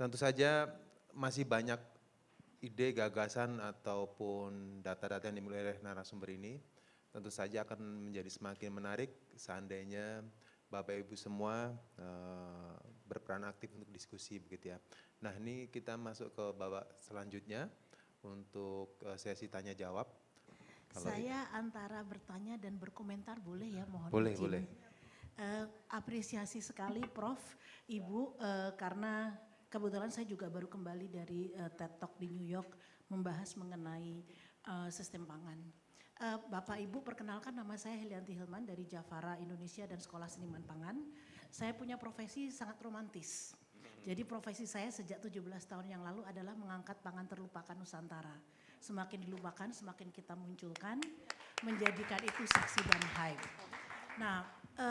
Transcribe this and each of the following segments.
Tentu saja masih banyak ide, gagasan ataupun data-data yang dimulai oleh narasumber ini. Tentu saja akan menjadi semakin menarik seandainya Bapak Ibu semua berperan aktif untuk diskusi begitu ya. Nah ini kita masuk ke babak selanjutnya untuk sesi tanya jawab. Saya antara bertanya dan berkomentar boleh ya, mohon Boleh, izin. boleh. Apresiasi sekali Prof, Ibu, karena kebetulan saya juga baru kembali dari TED Talk di New York membahas mengenai sistem pangan. Bapak Ibu, perkenalkan nama saya Helianti Hilman dari Jafara Indonesia dan Sekolah Seniman Pangan. Saya punya profesi sangat romantis. Jadi profesi saya sejak 17 tahun yang lalu adalah mengangkat pangan terlupakan Nusantara. Semakin dilupakan, semakin kita munculkan, menjadikan itu seksi dan hype. Nah,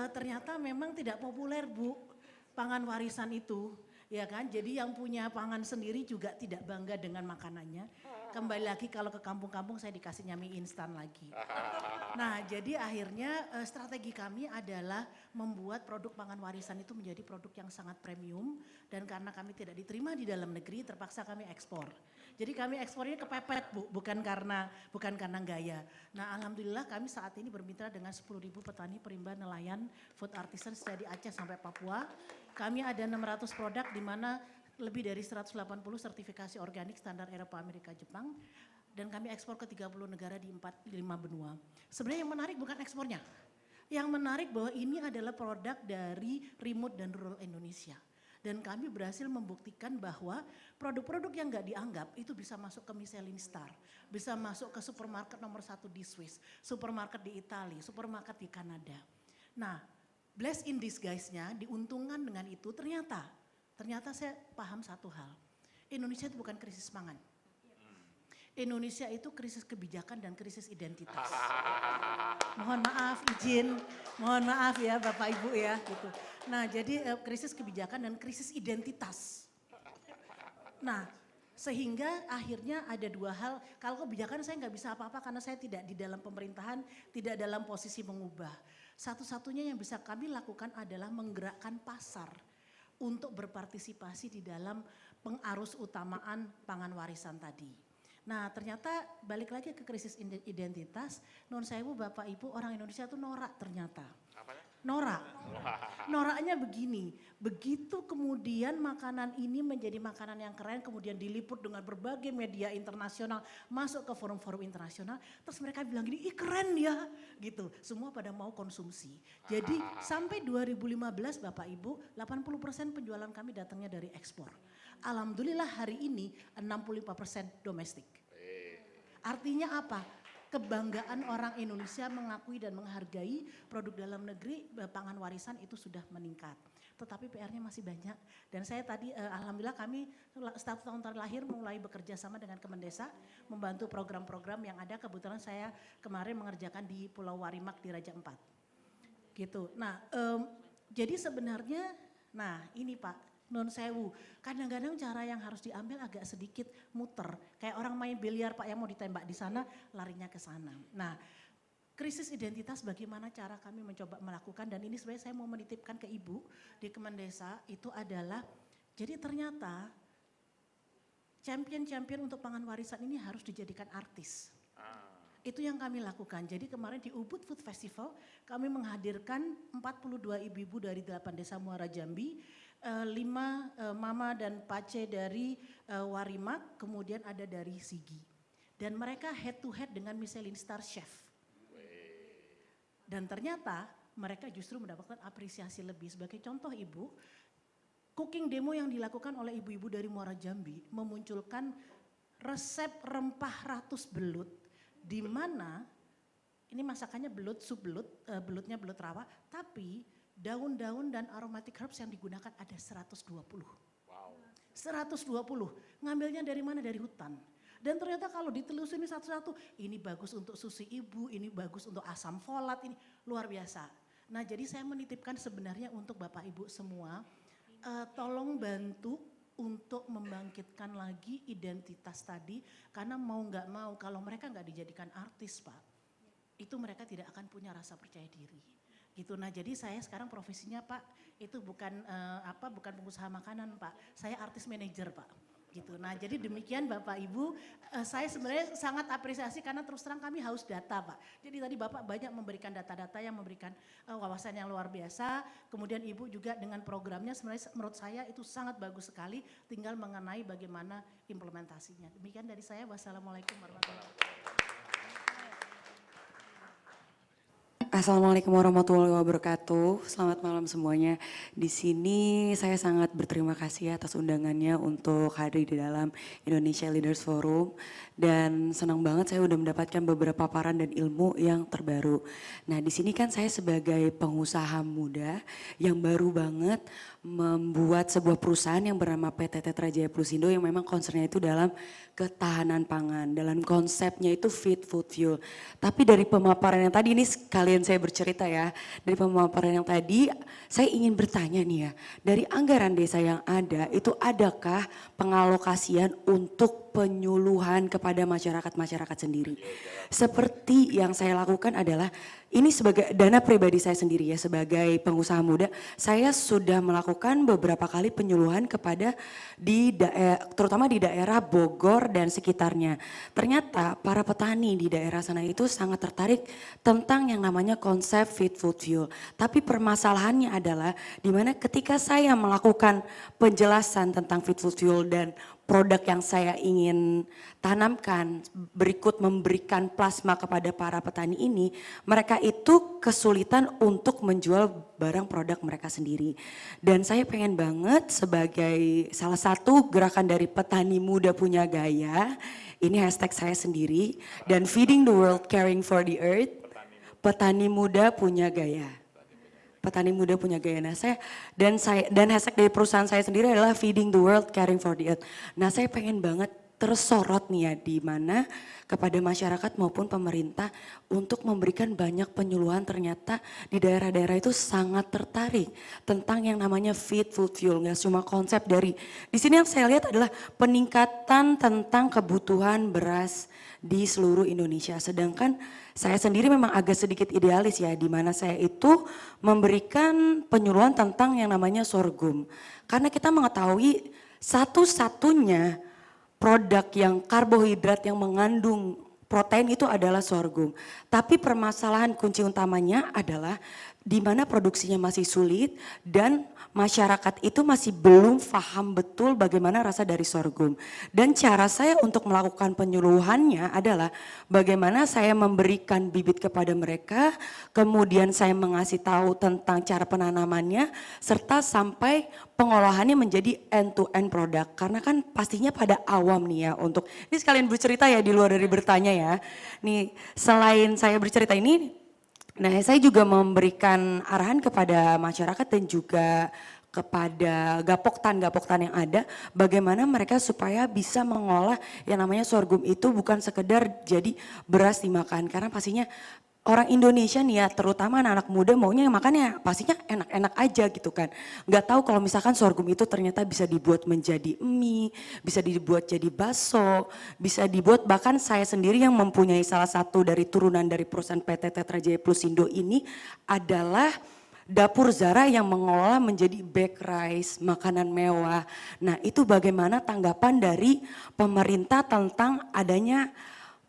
ternyata memang tidak populer Bu, pangan warisan itu, ya kan? Jadi yang punya pangan sendiri juga tidak bangga dengan makanannya. Kembali lagi kalau ke kampung-kampung saya dikasih mie instan lagi. Nah, jadi akhirnya strategi kami adalah membuat produk pangan warisan itu menjadi produk yang sangat premium dan karena kami tidak diterima di dalam negeri terpaksa kami ekspor. Jadi kami ekspornya kepepet Bu, bukan karena gaya. Nah alhamdulillah kami saat ini bermitra dengan 10.000 petani, perimba, nelayan, food artisans dari Aceh sampai Papua. Kami ada 600 produk di mana lebih dari 180 sertifikasi organik standar Eropa, Amerika, Jepang. Dan kami ekspor ke 30 negara di 5 benua. Sebenarnya yang menarik bukan ekspornya. Yang menarik bahwa ini adalah produk dari remote dan rural Indonesia. Dan kami berhasil membuktikan bahwa produk-produk yang nggak dianggap itu bisa masuk ke Michelin Star, bisa masuk ke supermarket nomor 1 di Swiss, supermarket di Italia, supermarket di Kanada. Nah, bless in disguise-nya diuntungkan dengan itu ternyata saya paham satu hal. Indonesia itu bukan krisis pangan. Indonesia itu krisis kebijakan dan krisis identitas. Mohon maaf ya Bapak Ibu ya gitu. Nah jadi krisis kebijakan dan krisis identitas. Nah sehingga akhirnya ada dua hal, kalau kebijakan saya nggak bisa apa-apa karena saya tidak di dalam pemerintahan, tidak dalam posisi mengubah. Satu-satunya yang bisa kami lakukan adalah menggerakkan pasar untuk berpartisipasi di dalam pengarus utamaan pangan warisan tadi. Nah ternyata balik lagi ke krisis identitas, nun sewu Bapak Ibu orang Indonesia tuh norak ternyata. Norak. Noraknya begini, begitu kemudian makanan ini menjadi makanan yang keren kemudian diliput dengan berbagai media internasional masuk ke forum-forum internasional terus mereka bilang gini, ih keren ya gitu, semua pada mau konsumsi. Jadi sampai 2015 Bapak Ibu 80% penjualan kami datangnya dari ekspor. Alhamdulillah hari ini 65% domestik. Artinya apa? Kebanggaan orang Indonesia mengakui dan menghargai produk dalam negeri pangan warisan itu sudah meningkat. Tetapi PR-nya masih banyak dan saya tadi alhamdulillah kami 1 tahun terakhir mulai bekerja sama dengan Kemendesa membantu program-program yang ada, kebetulan saya kemarin mengerjakan di Pulau Warimak di Raja Ampat. Gitu. Nah, jadi sebenarnya nah ini Pak non sewu, kadang-kadang cara yang harus diambil agak sedikit muter. Kayak orang main biliar Pak yang mau ditembak di sana, larinya ke sana. Nah, krisis identitas bagaimana cara kami mencoba melakukan dan ini sebenarnya saya mau menitipkan ke Ibu di Kemendesa itu adalah jadi ternyata champion-champion untuk pangan warisan ini harus dijadikan artis. Itu yang kami lakukan. Jadi kemarin di Ubud Food Festival kami menghadirkan 42 ibu-ibu dari 8 desa Muara Jambi, 5 mama dan pace dari Warimak, kemudian ada dari Sigi. Dan mereka head to head dengan Michelin Star Chef. Dan ternyata mereka justru mendapatkan apresiasi lebih. Sebagai contoh Ibu, cooking demo yang dilakukan oleh ibu-ibu dari Muara Jambi memunculkan resep rempah ratus belut di mana ini masakannya belut, sup belut, belutnya belut rawa, tapi daun-daun dan aromatic herbs yang digunakan ada 120. Wow. 120, ngambilnya dari mana? Dari hutan. Dan ternyata kalau ditelusuri satu-satu, ini bagus untuk susu ibu, ini bagus untuk asam folat, ini luar biasa. Nah jadi saya menitipkan sebenarnya untuk Bapak Ibu semua, tolong bantu untuk membangkitkan lagi identitas tadi, karena mau nggak mau kalau mereka nggak dijadikan artis Pak, itu mereka tidak akan punya rasa percaya diri. gitu. Nah jadi saya sekarang profesinya Pak itu bukan bukan pengusaha makanan Pak, saya artis manajer Pak. Gitu. Nah jadi demikian Bapak Ibu, saya sebenarnya sangat apresiasi karena terus terang kami haus data Pak. Jadi tadi Bapak banyak memberikan data-data yang memberikan wawasan yang luar biasa. Kemudian Ibu juga dengan programnya sebenarnya menurut saya itu sangat bagus sekali, tinggal mengenai bagaimana implementasinya. Demikian dari saya, wassalamualaikum warahmatullahi wabarakatuh. Assalamualaikum warahmatullahi wabarakatuh. Selamat malam semuanya. Di sini saya sangat berterima kasih atas undangannya untuk hadir di dalam Indonesia Leaders Forum dan senang banget saya udah mendapatkan beberapa paparan dan ilmu yang terbaru. Nah, di sini kan saya sebagai pengusaha muda yang baru banget membuat sebuah perusahaan yang bernama PT Tetra Jaya Plusindo yang memang concernnya itu dalam ketahanan pangan. Dalam konsepnya itu Fit Food Fuel. Tapi dari pemaparan yang tadi ini sekalian saya bercerita ya. Dari pemaparan yang tadi saya ingin bertanya nih ya. Dari anggaran desa yang ada itu adakah pengalokasian untuk penyuluhan kepada masyarakat-masyarakat sendiri. Seperti yang saya lakukan adalah ini sebagai dana pribadi saya sendiri ya sebagai pengusaha muda, saya sudah melakukan beberapa kali penyuluhan kepada terutama di daerah Bogor dan sekitarnya. Ternyata para petani di daerah sana itu sangat tertarik tentang yang namanya konsep Fit Food Fuel. Tapi permasalahannya adalah di mana ketika saya melakukan penjelasan tentang Fit Food Fuel dan produk yang saya ingin tanamkan berikut memberikan plasma kepada para petani ini, mereka itu kesulitan untuk menjual barang produk mereka sendiri. Dan saya pengen banget sebagai salah satu gerakan dari petani muda punya gaya, ini hashtag saya sendiri, dan Feeding the World Caring for the Earth, petani muda punya gaya. Petani muda punya gaya. Nah, dan hashtag dari perusahaan saya sendiri adalah Feeding the World, Caring for the Earth. Nah, saya pengen banget tersorot nih ya di mana kepada masyarakat maupun pemerintah untuk memberikan banyak penyuluhan. Ternyata di daerah-daerah itu sangat tertarik tentang yang namanya Fit Food Fuel. Nggak cuma konsep dari di sini yang saya lihat adalah peningkatan tentang kebutuhan beras di seluruh Indonesia. Sedangkan saya sendiri memang agak sedikit idealis ya, di mana saya itu memberikan penyuluhan tentang yang namanya sorghum. Karena kita mengetahui satu-satunya produk yang karbohidrat yang mengandung protein itu adalah sorghum. Tapi permasalahan kunci utamanya adalah di mana produksinya masih sulit dan masyarakat itu masih belum paham betul bagaimana rasa dari sorghum. Dan cara saya untuk melakukan penyuluhannya adalah bagaimana saya memberikan bibit kepada mereka, kemudian saya mengasih tahu tentang cara penanamannya, serta sampai pengolahannya menjadi end to end produk. Karena kan pastinya pada awam nih ya untuk, ini sekalian bercerita ya di luar dari bertanya ya. Nih selain saya bercerita ini, nah saya juga memberikan arahan kepada masyarakat dan juga kepada gapoktan yang ada bagaimana mereka supaya bisa mengolah yang namanya sorghum itu bukan sekedar jadi beras dimakan karena pastinya orang Indonesia nih ya terutama anak-anak muda maunya makannya pastinya enak-enak aja gitu kan. Nggak tahu kalau misalkan sorghum itu ternyata bisa dibuat menjadi mie, bisa dibuat jadi bakso, bisa dibuat bahkan saya sendiri yang mempunyai salah satu dari turunan dari perusahaan PT Tetra Jaya Plusindo ini adalah dapur Zara yang mengolah menjadi bake rice, makanan mewah. Nah itu bagaimana tanggapan dari pemerintah tentang adanya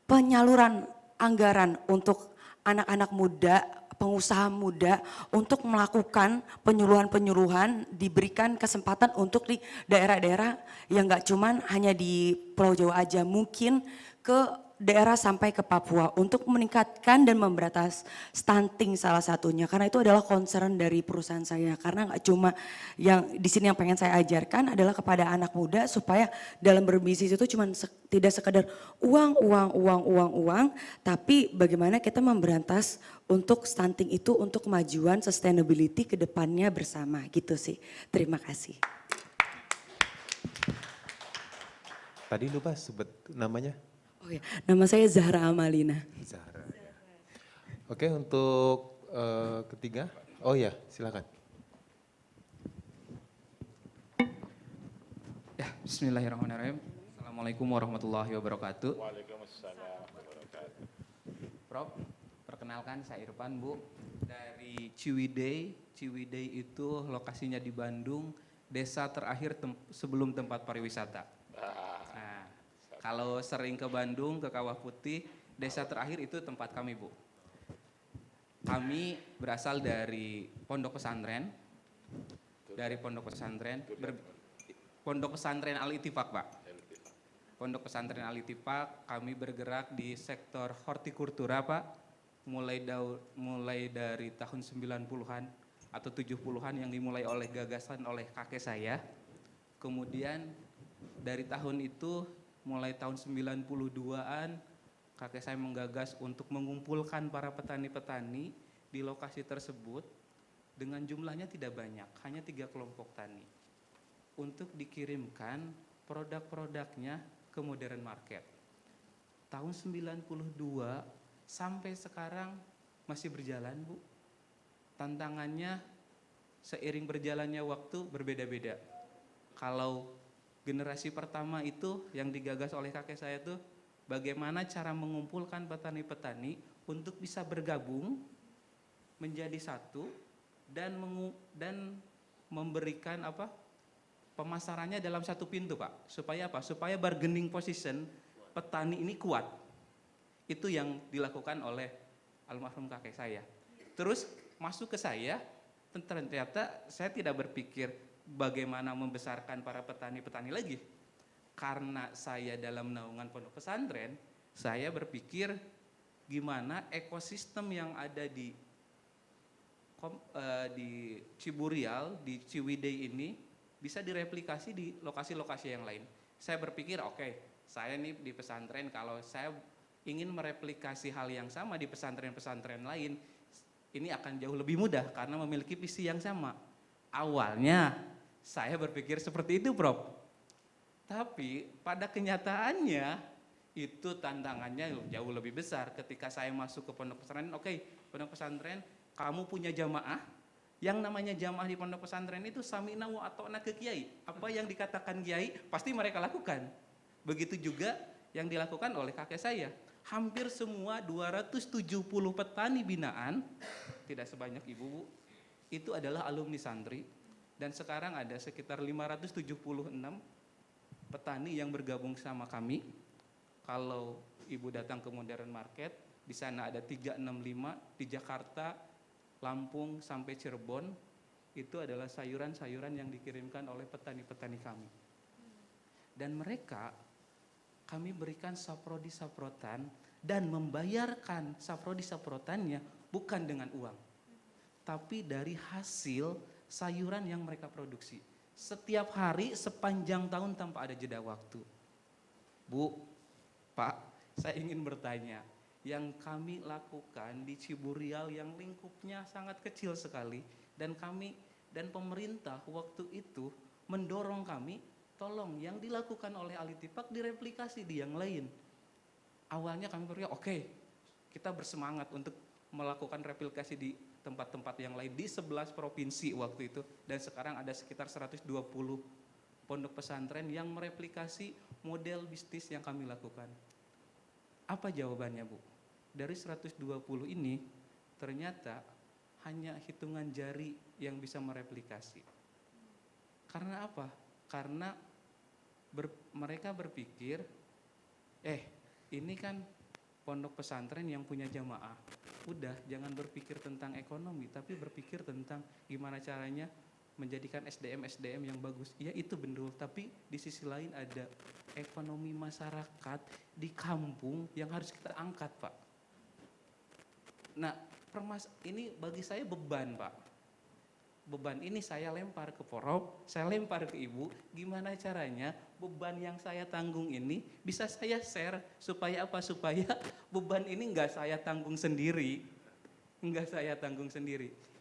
penyaluran anggaran untuk anak-anak muda, pengusaha muda untuk melakukan penyuluhan-penyuluhan diberikan kesempatan untuk di daerah-daerah yang gak cuman hanya di Pulau Jawa aja mungkin ke daerah sampai ke Papua untuk meningkatkan dan memberantas stunting salah satunya karena itu adalah concern dari perusahaan saya karena nggak cuma yang di sini yang pengen saya ajarkan adalah kepada anak muda supaya dalam berbisnis itu cuma tidak sekedar uang tapi bagaimana kita memberantas untuk stunting itu untuk kemajuan sustainability ke depannya bersama gitu sih. Terima kasih. Tadi lupa sebut namanya? Oh ya, nama saya Zahra Amalina. Zahra. Ya. Oke, untuk ketiga, oh ya silakan. Ya, bismillahirrahmanirrahim. Assalamualaikum warahmatullahi wabarakatuh. Waalaikumsalam warahmatullahi wabarakatuh. Prof, perkenalkan saya Irfan Bu Dari Ciwidey. Ciwidey itu lokasinya di Bandung, desa terakhir sebelum tempat pariwisata. Nah, kalau sering ke Bandung, ke Kawah Putih, desa terakhir itu tempat kami, Bu. Kami berasal dari pondok pesantren, Pondok Pesantren Al-Ittifaq, Pak. Pondok Pesantren Al-Ittifaq, kami bergerak di sektor hortikultura, Pak. Mulai dari tahun 90-an atau 70-an yang dimulai oleh gagasan oleh kakek saya. Kemudian dari tahun itu, mulai tahun 92-an, kakek saya menggagas untuk mengumpulkan para petani-petani di lokasi tersebut dengan jumlahnya tidak banyak, hanya 3 kelompok tani, untuk dikirimkan produk-produknya ke modern market. Tahun 92 sampai sekarang masih berjalan, Bu. Tantangannya seiring berjalannya waktu berbeda-beda. Kalau generasi pertama itu yang digagas oleh kakek saya itu bagaimana cara mengumpulkan petani-petani untuk bisa bergabung menjadi satu dan memberikan pemasarannya dalam satu pintu, Pak. Supaya apa? Supaya bargaining position petani ini kuat. Itu yang dilakukan oleh almarhum kakek saya. Terus masuk ke saya, ternyata saya tidak berpikir bagaimana membesarkan para petani-petani lagi. Karena saya dalam naungan pondok pesantren, saya berpikir gimana ekosistem yang ada di Ciburial, di Ciwidey ini bisa direplikasi di lokasi-lokasi yang lain. Saya berpikir saya nih di pesantren, kalau saya ingin mereplikasi hal yang sama di pesantren-pesantren lain, ini akan jauh lebih mudah karena memiliki visi yang sama. Awalnya saya berpikir seperti itu, Prof. Tapi pada kenyataannya itu tantangannya jauh lebih besar. Ketika saya masuk ke pondok pesantren, pondok pesantren kamu punya jamaah, yang namanya jamaah di pondok pesantren itu sami'na wa ata'na ke kiai. Apa yang dikatakan kiai pasti mereka lakukan. Begitu juga yang dilakukan oleh kakek saya. Hampir semua 270 petani binaan, tidak sebanyak ibu, itu adalah alumni santri. Dan sekarang ada sekitar 576 petani yang bergabung sama kami. Kalau ibu datang ke Modern Market, di sana ada 365, di Jakarta, Lampung sampai Cirebon, itu adalah sayuran-sayuran yang dikirimkan oleh petani-petani kami. Dan mereka, kami berikan saprodi-saprotan dan membayarkan saprodi-saprotannya bukan dengan uang, tapi dari hasil sayuran yang mereka produksi. Setiap hari sepanjang tahun tanpa ada jeda waktu. Bu, Pak, saya ingin bertanya, yang kami lakukan di Ciburial yang lingkupnya sangat kecil sekali, dan kami dan pemerintah waktu itu mendorong kami, tolong yang dilakukan oleh Al-Ittifaq direplikasi di yang lain. Awalnya kami berpikir kita bersemangat untuk melakukan replikasi di tempat-tempat yang lain di 11 provinsi waktu itu, dan sekarang ada sekitar 120 pondok pesantren yang mereplikasi model bisnis yang kami lakukan. Apa jawabannya, Bu? Dari 120 ini ternyata hanya hitungan jari yang bisa mereplikasi. Karena apa? Karena mereka berpikir ini kan pondok pesantren yang punya jamaah, udah jangan berpikir tentang ekonomi, tapi berpikir tentang gimana caranya menjadikan SDM yang bagus. Ya itu betul, tapi di sisi lain ada ekonomi masyarakat di kampung yang harus kita angkat, Pak. Nah, ini bagi saya beban, Pak. Beban ini saya lempar ke Prof, saya lempar ke Ibu, gimana caranya beban yang saya tanggung ini bisa saya share supaya apa? Supaya beban ini enggak saya tanggung sendiri.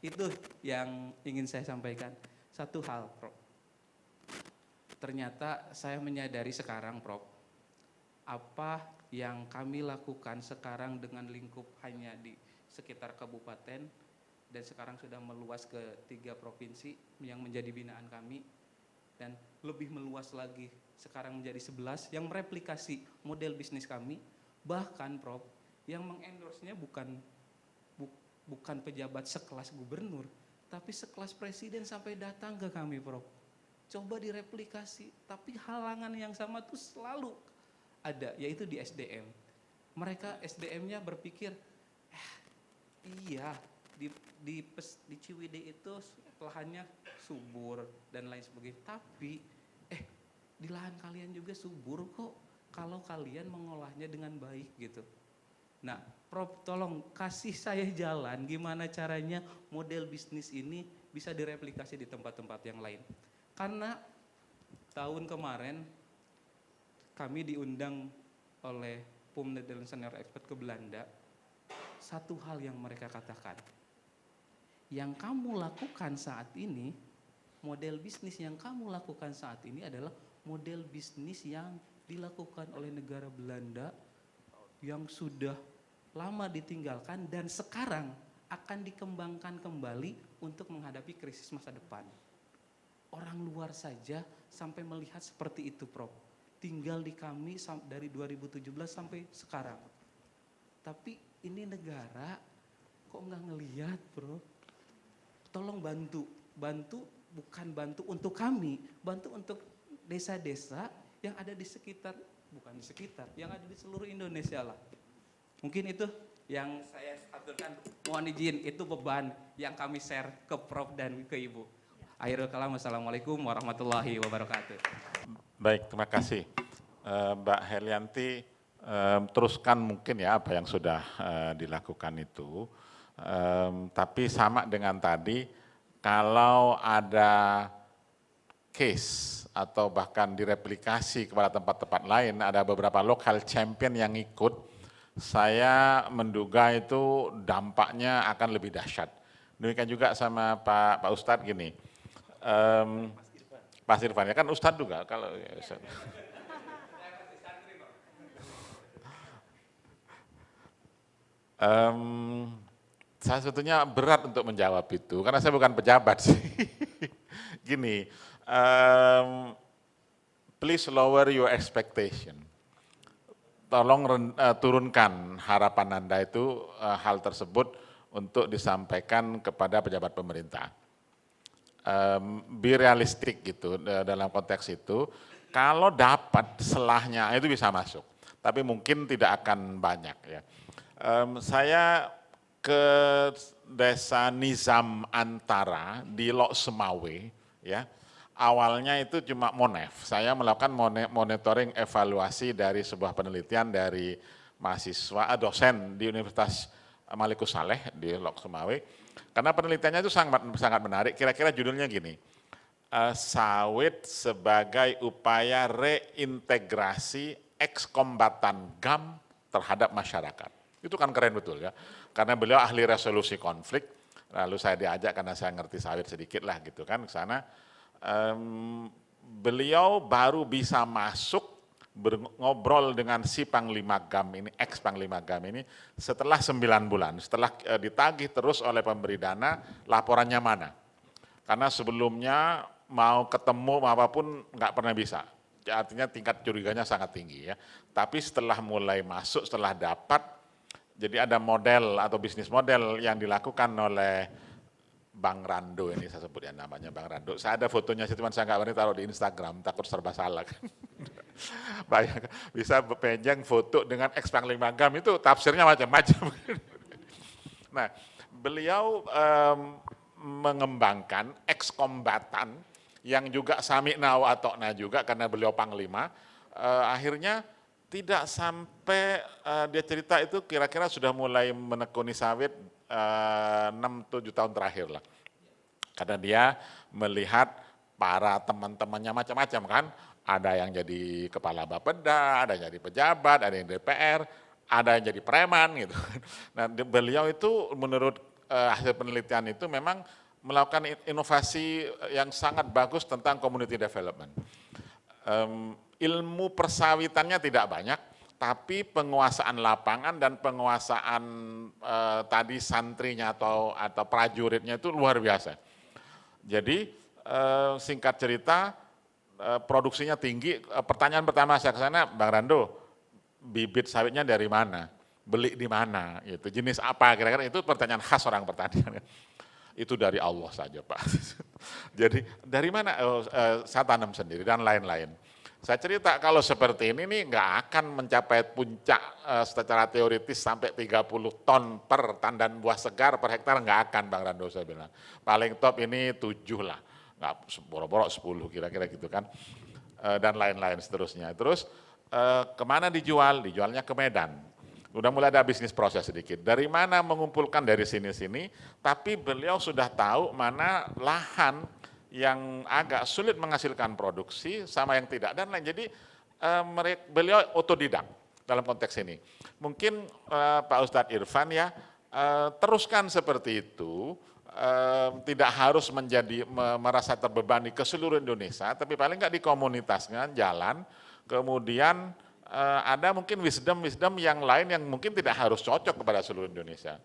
Itu yang ingin saya sampaikan. Satu hal, Prof. Ternyata saya menyadari sekarang, Prof, apa yang kami lakukan sekarang dengan lingkup hanya di sekitar kabupaten, dan sekarang sudah meluas ke 3 provinsi yang menjadi binaan kami, dan lebih meluas lagi sekarang menjadi 11 yang mereplikasi model bisnis kami. Bahkan, Prof, yang mengendorse-nya bukan pejabat sekelas gubernur, tapi sekelas presiden sampai datang ke kami, Prof. Coba direplikasi, tapi halangan yang sama tuh selalu ada, yaitu di SDM. Mereka SDM-nya berpikir, iya di Ciwidey itu lahannya subur dan lain sebagainya, tapi di lahan kalian juga subur kok kalau kalian mengolahnya dengan baik gitu. Nah, Prof, tolong kasih saya jalan gimana caranya model bisnis ini bisa direplikasi di tempat-tempat yang lain. Karena tahun kemarin kami diundang oleh PUM Netherlands Senior Expert ke Belanda. Satu hal yang mereka katakan, yang kamu lakukan saat ini, model bisnis yang kamu lakukan saat ini adalah model bisnis yang dilakukan oleh negara Belanda yang sudah lama ditinggalkan dan sekarang akan dikembangkan kembali untuk menghadapi krisis masa depan. Orang luar saja sampai melihat seperti itu, Prof. Tinggal di kami dari 2017 sampai sekarang. Tapi ini negara kok nggak ngelihat, Prof. Tolong bantu bukan bantu untuk kami, bantu untuk desa-desa yang ada di sekitar, bukan di sekitar, yang ada di seluruh Indonesia lah. Mungkin itu yang saya aturkan, mohon izin, itu beban yang kami share ke Prof dan ke Ibu. Akhirul kalam, wassalamualaikum warahmatullahi wabarakatuh. Baik, terima kasih. Mbak Helianti, teruskan mungkin ya apa yang sudah dilakukan itu. Tapi sama dengan tadi, kalau ada case atau bahkan direplikasi kepada tempat-tempat lain, ada beberapa local champion yang ikut, saya menduga itu dampaknya akan lebih dahsyat. Demikian juga sama Pak Ustadz gini, Pak Irfan, ya kan Ustadz juga kalau ya, Ustadz. Saya sebetulnya berat untuk menjawab itu, karena saya bukan pejabat sih. Gini, please lower your expectation. Tolong turunkan harapan Anda itu hal tersebut untuk disampaikan kepada pejabat pemerintah. Be realistic gitu dalam konteks itu. Kalau dapat selahnya itu bisa masuk, tapi mungkin tidak akan banyak ya. Saya ke desa Nizam Antara di Lok Semawe ya. Awalnya itu cuma monef, saya melakukan monitoring evaluasi dari sebuah penelitian dari mahasiswa, dosen di Universitas Malikus Saleh di Lok Semawe. Karena penelitiannya itu sangat menarik, kira-kira judulnya gini, sawit sebagai upaya reintegrasi ex-kombatan GAM terhadap masyarakat. Itu kan keren betul ya, karena beliau ahli resolusi konflik, lalu saya diajak karena saya ngerti sawit sedikit lah gitu kan ke sana. Beliau baru bisa masuk ngobrol dengan si Panglima GAM ini, ex Panglima GAM ini setelah 9 bulan, setelah ditagih terus oleh pemberi dana, laporannya mana. Karena sebelumnya mau ketemu apapun nggak pernah bisa, artinya tingkat curiganya sangat tinggi ya. Tapi setelah mulai masuk, setelah dapat, jadi ada model atau bisnis model yang dilakukan oleh Bang Rando, ini saya sebut ya namanya Bang Rando. Saya ada fotonya sih, cuman saya nggak berani taruh di Instagram, takut serba salah. Banyak, bisa penjang foto dengan ex Panglima GAM itu tafsirnya macam-macam. Nah, beliau mengembangkan ex kombatan yang juga sami'na wa atokna juga karena beliau Panglima, akhirnya tidak sampai dia cerita itu kira-kira sudah mulai menekuni sawit 6-7 tahun terakhir lah. Karena dia melihat para teman-temannya macam-macam kan, ada yang jadi kepala Bapeda, ada yang jadi pejabat, ada yang DPR, ada yang jadi preman gitu. Nah beliau itu menurut hasil penelitian itu memang melakukan inovasi yang sangat bagus tentang community development. Ilmu persawitannya tidak banyak, tapi penguasaan lapangan dan penguasaan tadi santrinya atau prajuritnya itu luar biasa. Jadi singkat cerita produksinya tinggi. Pertanyaan pertama saya ke sana, Bang Rando, bibit sawitnya dari mana? beli di mana, gitu. Jenis apa kira-kira, itu pertanyaan khas orang pertanian. Itu dari Allah saja Pak. Jadi dari mana? Saya tanam sendiri dan lain-lain. Saya cerita kalau seperti ini nih nggak akan mencapai puncak secara teoritis sampai 30 ton per tandan buah segar per hektar, nggak akan Bang Rando saya bilang. Paling top ini 7 lah, nggak borok-borok 10 kira-kira gitu kan. Dan lain-lain seterusnya. Terus kemana dijual? Dijualnya ke Medan. Udah mulai ada bisnis proses sedikit. Dari mana mengumpulkan dari sini-sini, tapi beliau sudah tahu mana lahan yang agak sulit menghasilkan produksi sama yang tidak dan lain. Jadi beliau otodidak dalam konteks ini. Mungkin Pak Ustadz Irfan ya teruskan seperti itu, tidak harus merasa terbebani ke seluruh Indonesia, tapi paling nggak di komunitasnya jalan, kemudian ada mungkin wisdom yang lain yang mungkin tidak harus cocok kepada seluruh Indonesia.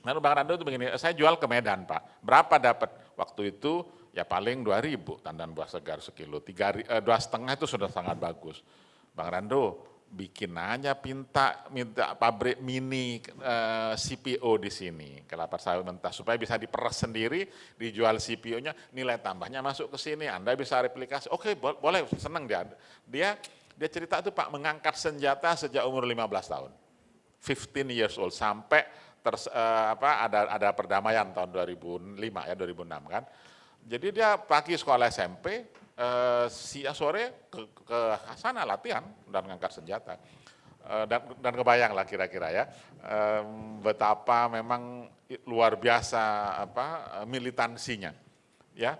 Lalu Bang Rando itu begini, saya jual ke Medan Pak, berapa dapat? Waktu itu ya paling 2.000 tandan buah segar sekilo, 2,5 itu sudah sangat bagus. Bang Rando bikin aja minta pabrik mini CPO di sini, kelapa sawit mentah, supaya bisa diperas sendiri, dijual CPO-nya, nilai tambahnya masuk ke sini, Anda bisa replikasi. Oke, boleh, senang dia. Dia cerita itu Pak mengangkat senjata sejak umur 15 tahun. 15 years old sampai ada perdamaian tahun 2005 ya 2006 kan. Jadi dia pagi sekolah SMP, siang sore ke sana latihan dan mengangkat senjata. Dan kebayang lah kira-kira ya betapa memang luar biasa militansinya. Ya.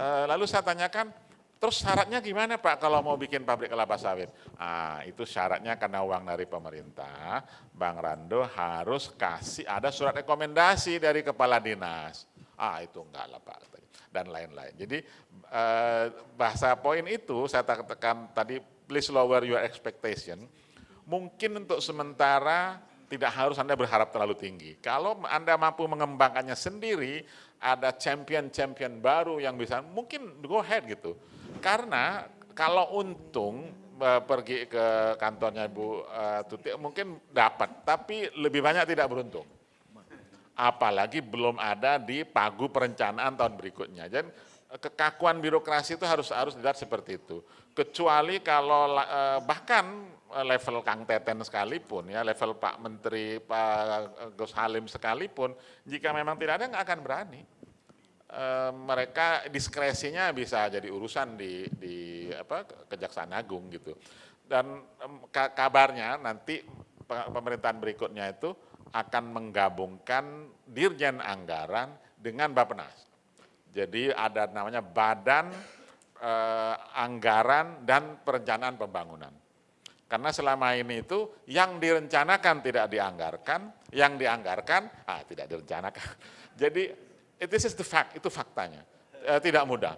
Lalu saya tanyakan, terus syaratnya gimana Pak kalau mau bikin pabrik kelapa sawit? Itu syaratnya karena uang dari pemerintah, Bang Rando harus kasih ada surat rekomendasi dari kepala dinas. Itu enggak lah Pak, dan lain-lain. Jadi bahasa poin itu saya tekan tadi, please lower your expectation. Mungkin untuk sementara tidak harus Anda berharap terlalu tinggi. Kalau Anda mampu mengembangkannya sendiri, ada champion-champion baru yang bisa, mungkin go ahead gitu. Karena kalau untung pergi ke kantornya Ibu Tuti mungkin dapat, tapi lebih banyak tidak beruntung. Apalagi belum ada di pagu perencanaan tahun berikutnya. Jadi kekakuan birokrasi itu harus dilihat seperti itu. Kecuali kalau bahkan level Kang Teten sekalipun, ya level Pak Menteri, Pak Gus Halim sekalipun, jika memang tidak ada nggak akan berani. Mereka diskresinya bisa jadi urusan di Kejaksaan Agung gitu. Dan kabarnya nanti pemerintahan berikutnya itu akan menggabungkan Dirjen Anggaran dengan Bappenas. Jadi ada namanya Badan Anggaran dan Perencanaan Pembangunan. Karena selama ini itu yang direncanakan tidak dianggarkan, yang dianggarkan tidak direncanakan. Jadi this is the fact, itu faktanya. Tidak mudah.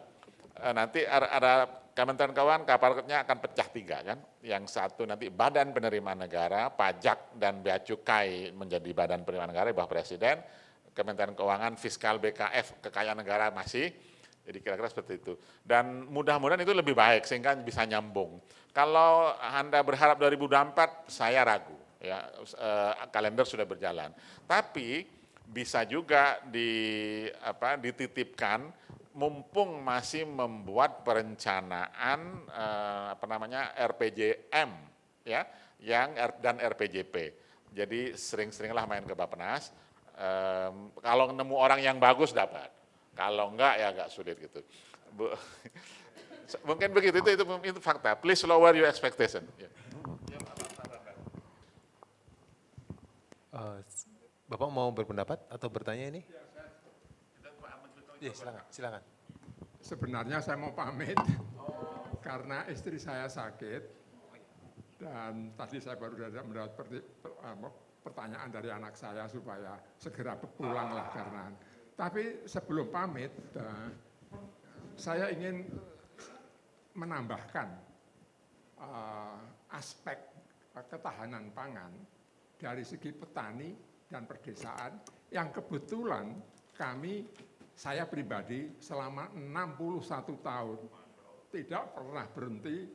Nanti ada Kementerian Keuangan kabarnya akan pecah 3 kan. Yang satu nanti Badan Penerimaan Negara, Pajak dan Bea Cukai menjadi Badan Penerimaan Negara di bawah Presiden. Kementerian Keuangan, Fiskal, BKF, Kekayaan Negara masih. Jadi kira-kira seperti itu. Dan mudah-mudahan itu lebih baik sehingga bisa nyambung. Kalau Anda berharap 2024, saya ragu. Ya, kalender sudah berjalan. Tapi bisa juga dititipkan, mumpung masih membuat perencanaan RPJM ya, dan RPJP. Jadi sering-seringlah main ke Bappenas. Kalau nemu orang yang bagus dapat. Kalau enggak ya agak sulit gitu. Mungkin begitu, itu fakta. Please lower your expectation. Bapak mau berpendapat atau bertanya ini? Ya, silakan. Sebenarnya saya mau pamit karena istri saya sakit dan tadi saya baru mendapat pertanyaan dari anak saya supaya segera pulanglah karena. Tapi sebelum pamit, saya ingin menambahkan aspek ketahanan pangan dari segi petani dan perdesaan yang kebetulan saya pribadi selama 61 tahun tidak pernah berhenti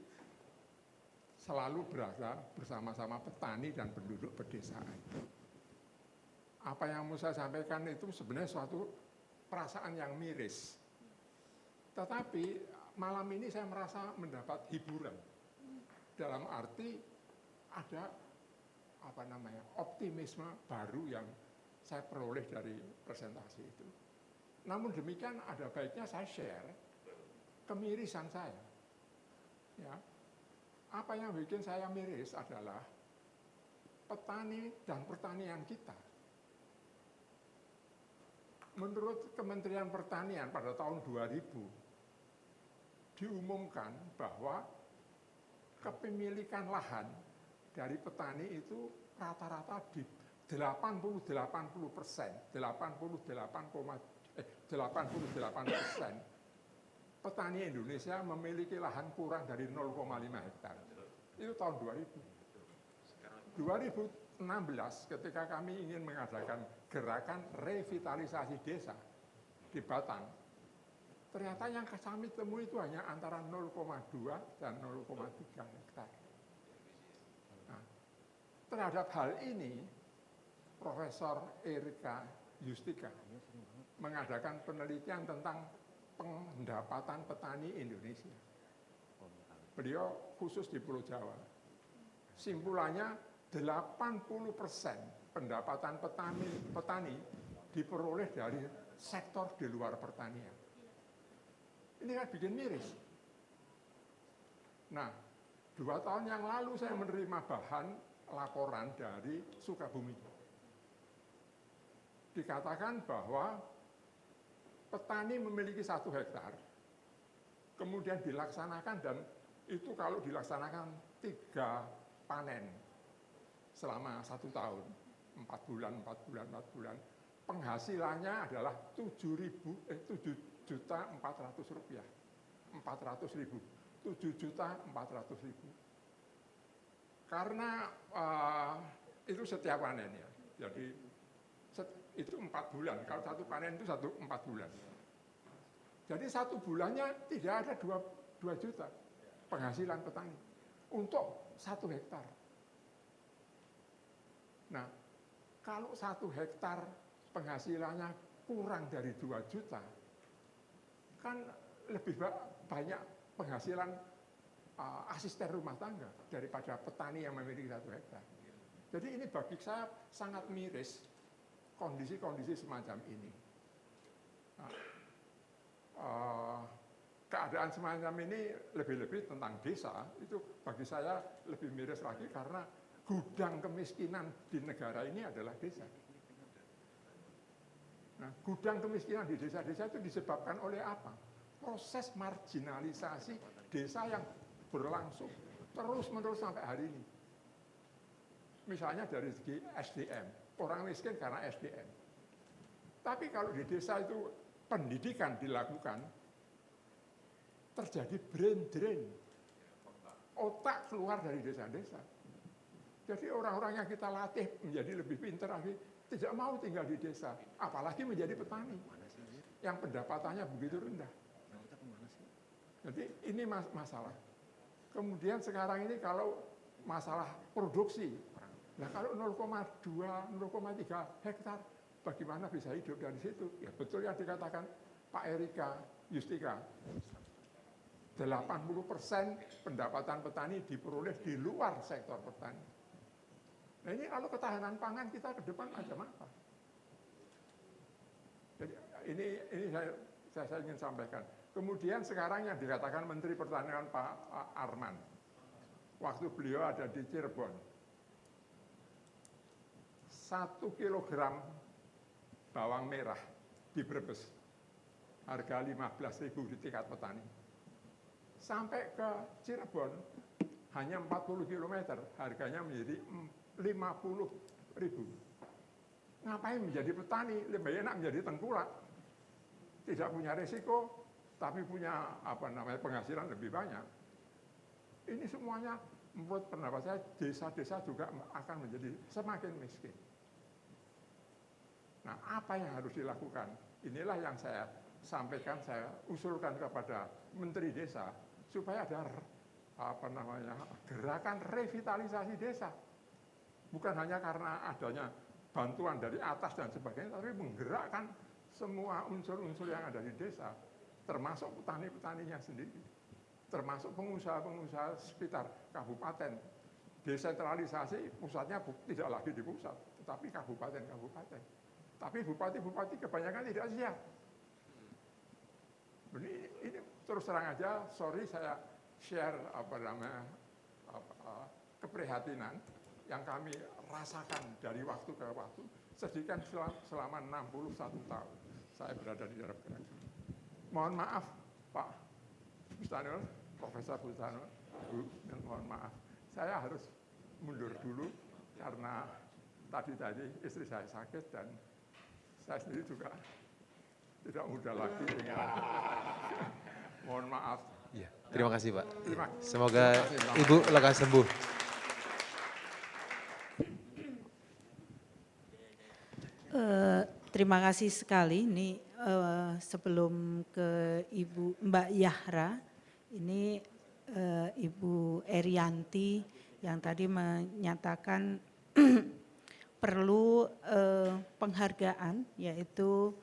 selalu berada bersama-sama petani dan penduduk pedesaan. Apa yang mau saya sampaikan itu sebenarnya suatu perasaan yang miris. Tetapi malam ini saya merasa mendapat hiburan. Dalam arti ada optimisme baru yang saya peroleh dari presentasi itu. Namun demikian ada baiknya saya share kemirisan saya. Ya. Apa yang bikin saya miris adalah petani dan pertanian kita. Menurut Kementerian Pertanian pada tahun 2000 diumumkan bahwa kepemilikan lahan dari petani itu rata-rata di 88%, 88% petani Indonesia memiliki lahan kurang dari 0,5 hektar. Itu tahun 2000. 2016 ketika kami ingin mengadakan gerakan revitalisasi desa di Batang, ternyata yang kami temui itu hanya antara 0,2 dan 0,3 hektar. Nah, terhadap hal ini, Profesor Erika Yustika mengadakan penelitian tentang pendapatan petani Indonesia. Beliau khusus di Pulau Jawa. Simpulannya 80% pendapatan petani diperoleh dari sektor di luar pertanian. Ini kan bikin miris. Nah, 2 tahun yang lalu saya menerima bahan laporan dari Sukabumi. Dikatakan bahwa petani memiliki 1 hektar, kemudian dilaksanakan dan itu kalau dilaksanakan 3 panen selama 1 tahun, 4 bulan, penghasilannya adalah 7.400.000 rupiah, 400.000, 7.400.000. Karena itu setiap panen ya, jadi itu 4 bulan, kalau 1 panen itu 4 bulan. Jadi 1 bulannya tidak ada 2 juta penghasilan petani untuk 1 hektar. Nah, kalau 1 hektar penghasilannya kurang dari 2 juta, kan lebih banyak penghasilan asisten rumah tangga daripada petani yang memiliki 1 hektar. Jadi ini bagi saya sangat miris kondisi-kondisi semacam ini. Nah, keadaan semacam ini lebih-lebih tentang desa, itu bagi saya lebih miris lagi karena gudang kemiskinan di negara ini adalah desa. Nah, gudang kemiskinan di desa-desa itu disebabkan oleh apa? Proses marginalisasi desa yang berlangsung terus-menerus sampai hari ini. Misalnya dari segi SDM, orang miskin karena SDM. Tapi kalau di desa itu pendidikan dilakukan, terjadi brain drain. Otak keluar dari desa-desa. Jadi orang-orang yang kita latih menjadi lebih pintar lagi, tidak mau tinggal di desa, apalagi menjadi petani yang pendapatannya begitu rendah. Jadi ini masalah. Kemudian sekarang ini kalau masalah produksi, nah kalau 0,2, 0,3 hektar, bagaimana bisa hidup dari situ? Ya betul yang dikatakan Pak Erika Yustika, 80% pendapatan petani diperoleh di luar sektor petani. Nah ini kalau ketahanan pangan kita ke depan macam apa? Jadi ini saya ingin sampaikan. Kemudian sekarang yang dikatakan Menteri Pertanian Pak Arman, waktu beliau ada di Cirebon, 1 kilogram bawang merah di Brebes, harga 15.000 di tingkat petani. Sampai ke Cirebon, hanya 40 km, harganya menjadi 50.000. Ngapain menjadi petani? Lebih enak menjadi tengkulak. Tidak punya resiko, tapi punya penghasilan lebih banyak. Ini semuanya menurut pendapat saya desa-desa juga akan menjadi semakin miskin. Nah, apa yang harus dilakukan? Inilah yang saya sampaikan, saya usulkan kepada Menteri Desa supaya ada gerakan revitalisasi desa. Bukan hanya karena adanya bantuan dari atas dan sebagainya, tapi menggerakkan semua unsur-unsur yang ada di desa, termasuk petani-petaninya sendiri, termasuk pengusaha-pengusaha sekitar kabupaten. Desentralisasi pusatnya tidak lagi di pusat, tetapi kabupaten-kabupaten. Tapi bupati-bupati kebanyakan tidak siap. Ini terus terang aja, sorry saya share keprihatinan yang kami rasakan dari waktu ke waktu, sedihkan selama 61 tahun saya berada di dalam gerakan. Mohon maaf Pak Bustanul, Profesor Bustanul, Bu, mohon maaf. Saya harus mundur dulu karena tadi istri saya sakit dan saya sendiri juga tidak muda lagi dengan mohon maaf. Ya, terima kasih Pak. Terima Semoga kasih, Pak. Ibu lekas sembuh. Terima kasih sekali. Ini sebelum ke Ibu Mbak Yahra, ini Ibu Erianti yang tadi menyatakan perlu penghargaan, yaitu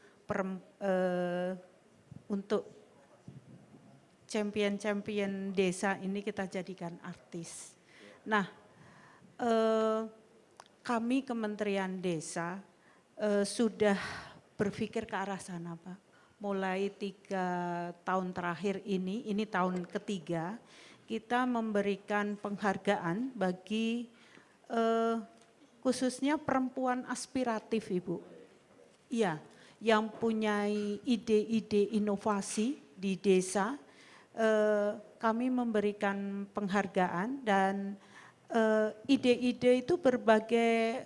untuk champion-champion desa ini kita jadikan artis. Nah, kami Kementerian Desa sudah berpikir ke arah sana Pak. Mulai 3 tahun terakhir ini tahun ketiga, kita memberikan penghargaan bagi khususnya perempuan aspiratif Ibu. Iya, yang punya ide-ide inovasi di desa, kami memberikan penghargaan dan ide-ide itu berbagai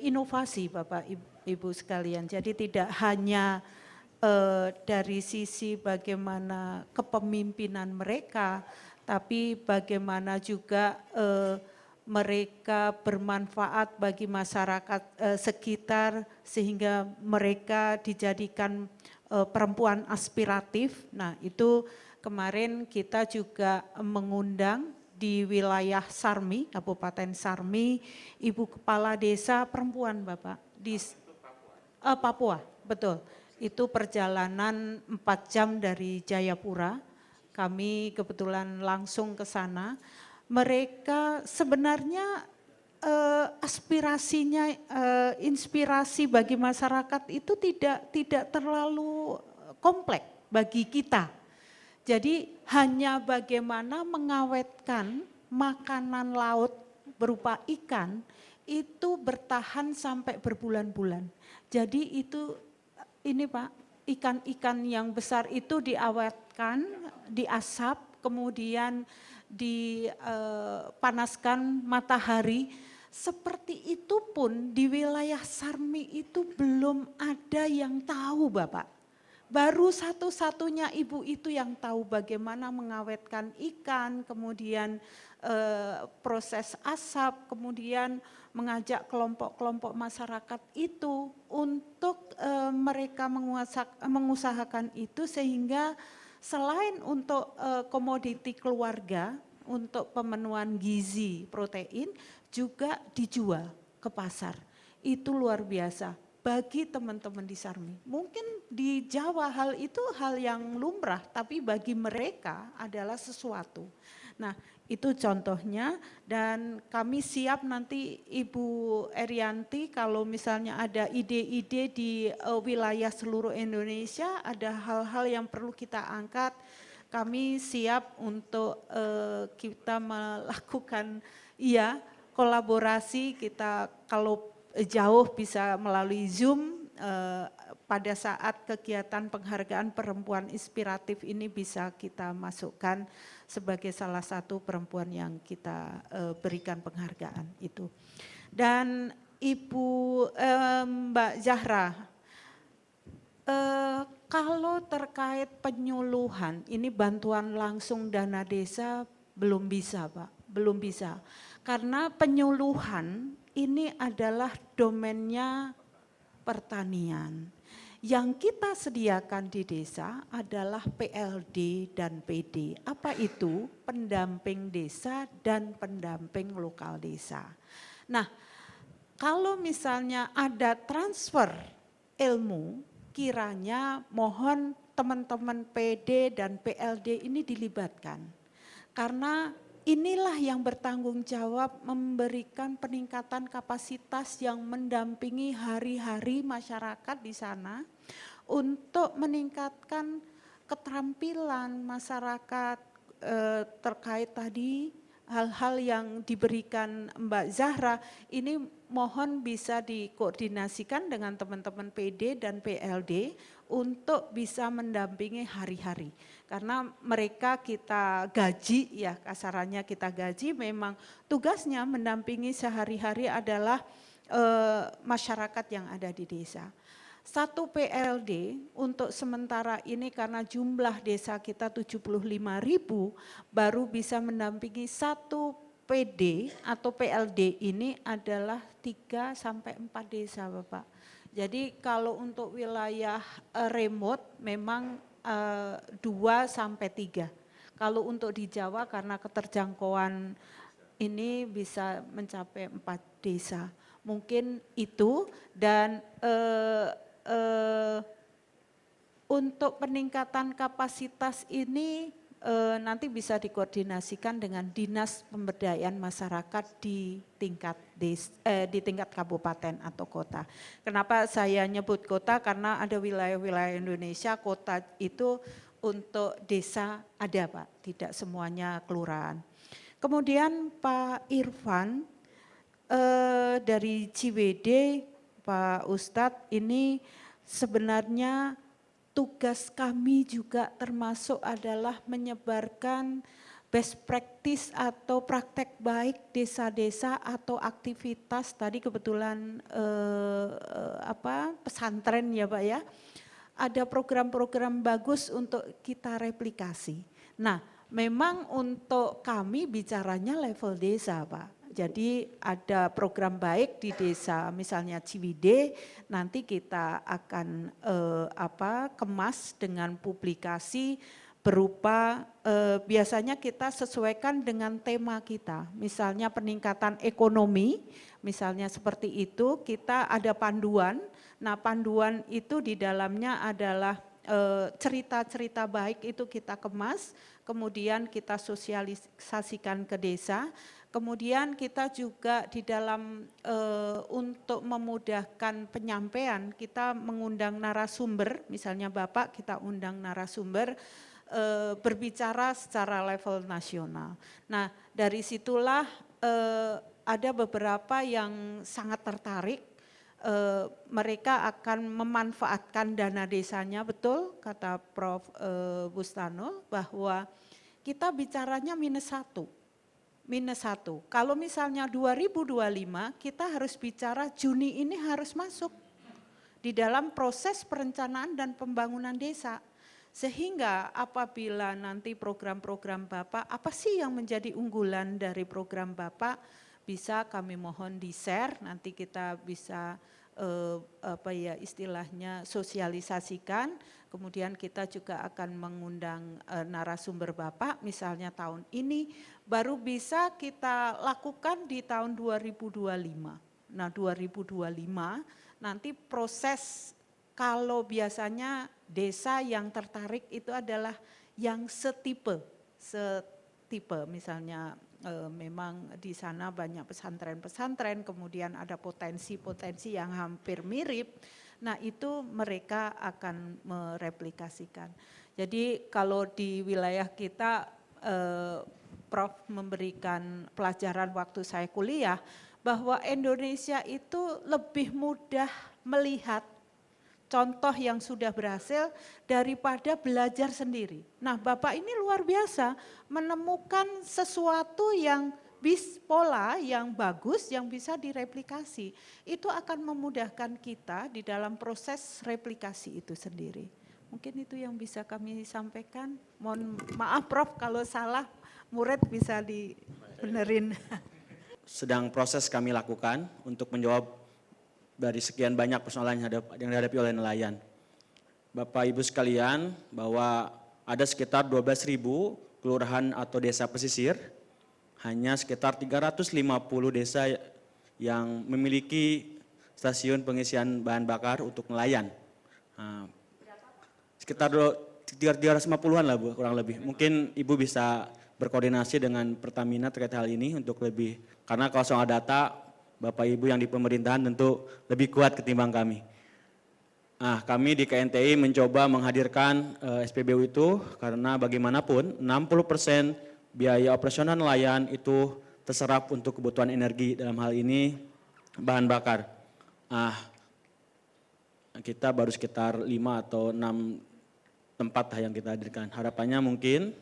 inovasi Bapak Ibu sekalian. Jadi tidak hanya dari sisi bagaimana kepemimpinan mereka, tapi bagaimana juga mereka bermanfaat bagi masyarakat sekitar sehingga mereka dijadikan perempuan aspiratif. Nah, itu kemarin kita juga mengundang di wilayah Sarmi, Kabupaten Sarmi, Ibu Kepala Desa perempuan Bapak di Papua, betul. Itu perjalanan 4 jam dari Jayapura, kami kebetulan langsung ke sana. Mereka sebenarnya aspirasinya, inspirasi bagi masyarakat itu tidak terlalu kompleks bagi kita. Jadi hanya bagaimana mengawetkan makanan laut berupa ikan itu bertahan sampai berbulan-bulan. Jadi ini Pak, ikan-ikan yang besar itu diawetkan, diasap, kemudian dipanaskan matahari. Seperti itu pun di wilayah Sarmi itu belum ada yang tahu Bapak. Baru satu-satunya ibu itu yang tahu bagaimana mengawetkan ikan, kemudian proses asap, kemudian mengajak kelompok-kelompok masyarakat itu untuk mereka mengusahakan itu sehingga selain untuk komoditi keluarga, untuk pemenuhan gizi protein juga dijual ke pasar. Itu luar biasa. Bagi teman-teman di Sarmi. Mungkin di Jawa hal itu hal yang lumrah, tapi bagi mereka adalah sesuatu. Nah itu contohnya dan kami siap nanti Ibu Erianti kalau misalnya ada ide-ide di wilayah seluruh Indonesia, ada hal-hal yang perlu kita angkat, kami siap untuk kita melakukan kolaborasi kita kalau jauh bisa melalui Zoom pada saat kegiatan penghargaan perempuan inspiratif ini bisa kita masukkan sebagai salah satu perempuan yang kita berikan penghargaan itu. Dan Ibu Mbak Zahra, kalau terkait penyuluhan, ini bantuan langsung dana desa belum bisa Pak, belum bisa. Karena penyuluhan ini adalah domennya pertanian. Yang kita sediakan di desa adalah PLD dan PD. Apa itu? Pendamping desa dan pendamping lokal desa. Nah, kalau misalnya ada transfer ilmu, kiranya mohon teman-teman PD dan PLD ini dilibatkan. Karena inilah yang bertanggung jawab memberikan peningkatan kapasitas yang mendampingi hari-hari masyarakat di sana untuk meningkatkan keterampilan masyarakat terkait tadi hal-hal yang diberikan Mbak Zahra. Ini mohon bisa dikoordinasikan dengan teman-teman PD dan PLD untuk bisa mendampingi hari-hari. Karena mereka kita gaji, ya kasarannya kita gaji, memang tugasnya mendampingi sehari-hari adalah masyarakat yang ada di desa. Satu PLD untuk sementara ini karena jumlah desa kita 75.000 baru bisa mendampingi satu PD atau PLD ini adalah 3 sampai 4 desa Bapak. Jadi kalau untuk wilayah remote memang 2 sampai 3. Kalau untuk di Jawa karena keterjangkauan ini bisa mencapai 4 desa. Mungkin itu dan untuk peningkatan kapasitas ini nanti bisa dikoordinasikan dengan Dinas Pemberdayaan Masyarakat di tingkat kabupaten atau kota. Kenapa saya nyebut kota? Karena ada wilayah-wilayah Indonesia kota itu untuk desa ada Pak, tidak semuanya kelurahan. Kemudian Pak Irfan dari CWD, Pak Ustadz, ini sebenarnya tugas kami juga termasuk adalah menyebarkan best practice atau praktek baik desa-desa atau aktivitas tadi kebetulan pesantren ya Pak ya. Ada program-program bagus untuk kita replikasi. Nah, memang untuk kami bicaranya level desa Pak. Jadi ada program baik di desa misalnya Ciwidey, nanti kita akan kemas dengan publikasi berupa biasanya kita sesuaikan dengan tema kita. Misalnya peningkatan ekonomi, misalnya seperti itu kita ada panduan. Nah panduan itu di dalamnya adalah cerita-cerita baik itu kita kemas, kemudian kita sosialisasikan ke desa. Kemudian kita juga di dalam untuk memudahkan penyampaian kita mengundang narasumber, misalnya Bapak kita undang narasumber berbicara secara level nasional. Nah dari situlah ada beberapa yang sangat tertarik, mereka akan memanfaatkan dana desanya, betul kata Prof. Bustano bahwa kita bicaranya minus satu. Kalau misalnya 2025 kita harus bicara Juni ini harus masuk di dalam proses perencanaan dan pembangunan desa. Sehingga apabila nanti program-program Bapak, apa sih yang menjadi unggulan dari program Bapak, bisa kami mohon di-share, nanti kita bisa istilahnya sosialisasikan. Kemudian kita juga akan mengundang narasumber Bapak misalnya tahun ini, baru bisa kita lakukan di tahun 2025. Nah 2025 nanti proses, kalau biasanya desa yang tertarik itu adalah yang setipe misalnya memang di sana banyak pesantren-pesantren, kemudian ada potensi-potensi yang hampir mirip. Nah itu mereka akan mereplikasikan. Jadi kalau di wilayah kita, Prof memberikan pelajaran waktu saya kuliah, bahwa Indonesia itu lebih mudah melihat contoh yang sudah berhasil daripada belajar sendiri. Nah Bapak ini luar biasa menemukan sesuatu yang pola yang bagus yang bisa direplikasi. Itu akan memudahkan kita di dalam proses replikasi itu sendiri. Mungkin itu yang bisa kami sampaikan. Mohon maaf Prof kalau salah, murid bisa dibenerin. Sedang proses kami lakukan untuk menjawab dari sekian banyak persoalan yang dihadapi oleh nelayan. Bapak Ibu sekalian bahwa ada sekitar 12.000 kelurahan atau desa pesisir, hanya sekitar 350 desa yang memiliki stasiun pengisian bahan bakar untuk nelayan. Nah, sekitar 350-an lah Bu, kurang lebih. Mungkin Ibu bisa berkoordinasi dengan Pertamina terkait hal ini untuk lebih, karena kalau soal data, Bapak Ibu yang di pemerintahan tentu lebih kuat ketimbang kami. Nah, kami di KNTI mencoba menghadirkan SPBU itu karena bagaimanapun 60% biaya operasional nelayan itu terserap untuk kebutuhan energi, dalam hal ini bahan bakar. Nah, kita baru sekitar 5 atau 6 tempat yang kita hadirkan. Harapannya mungkin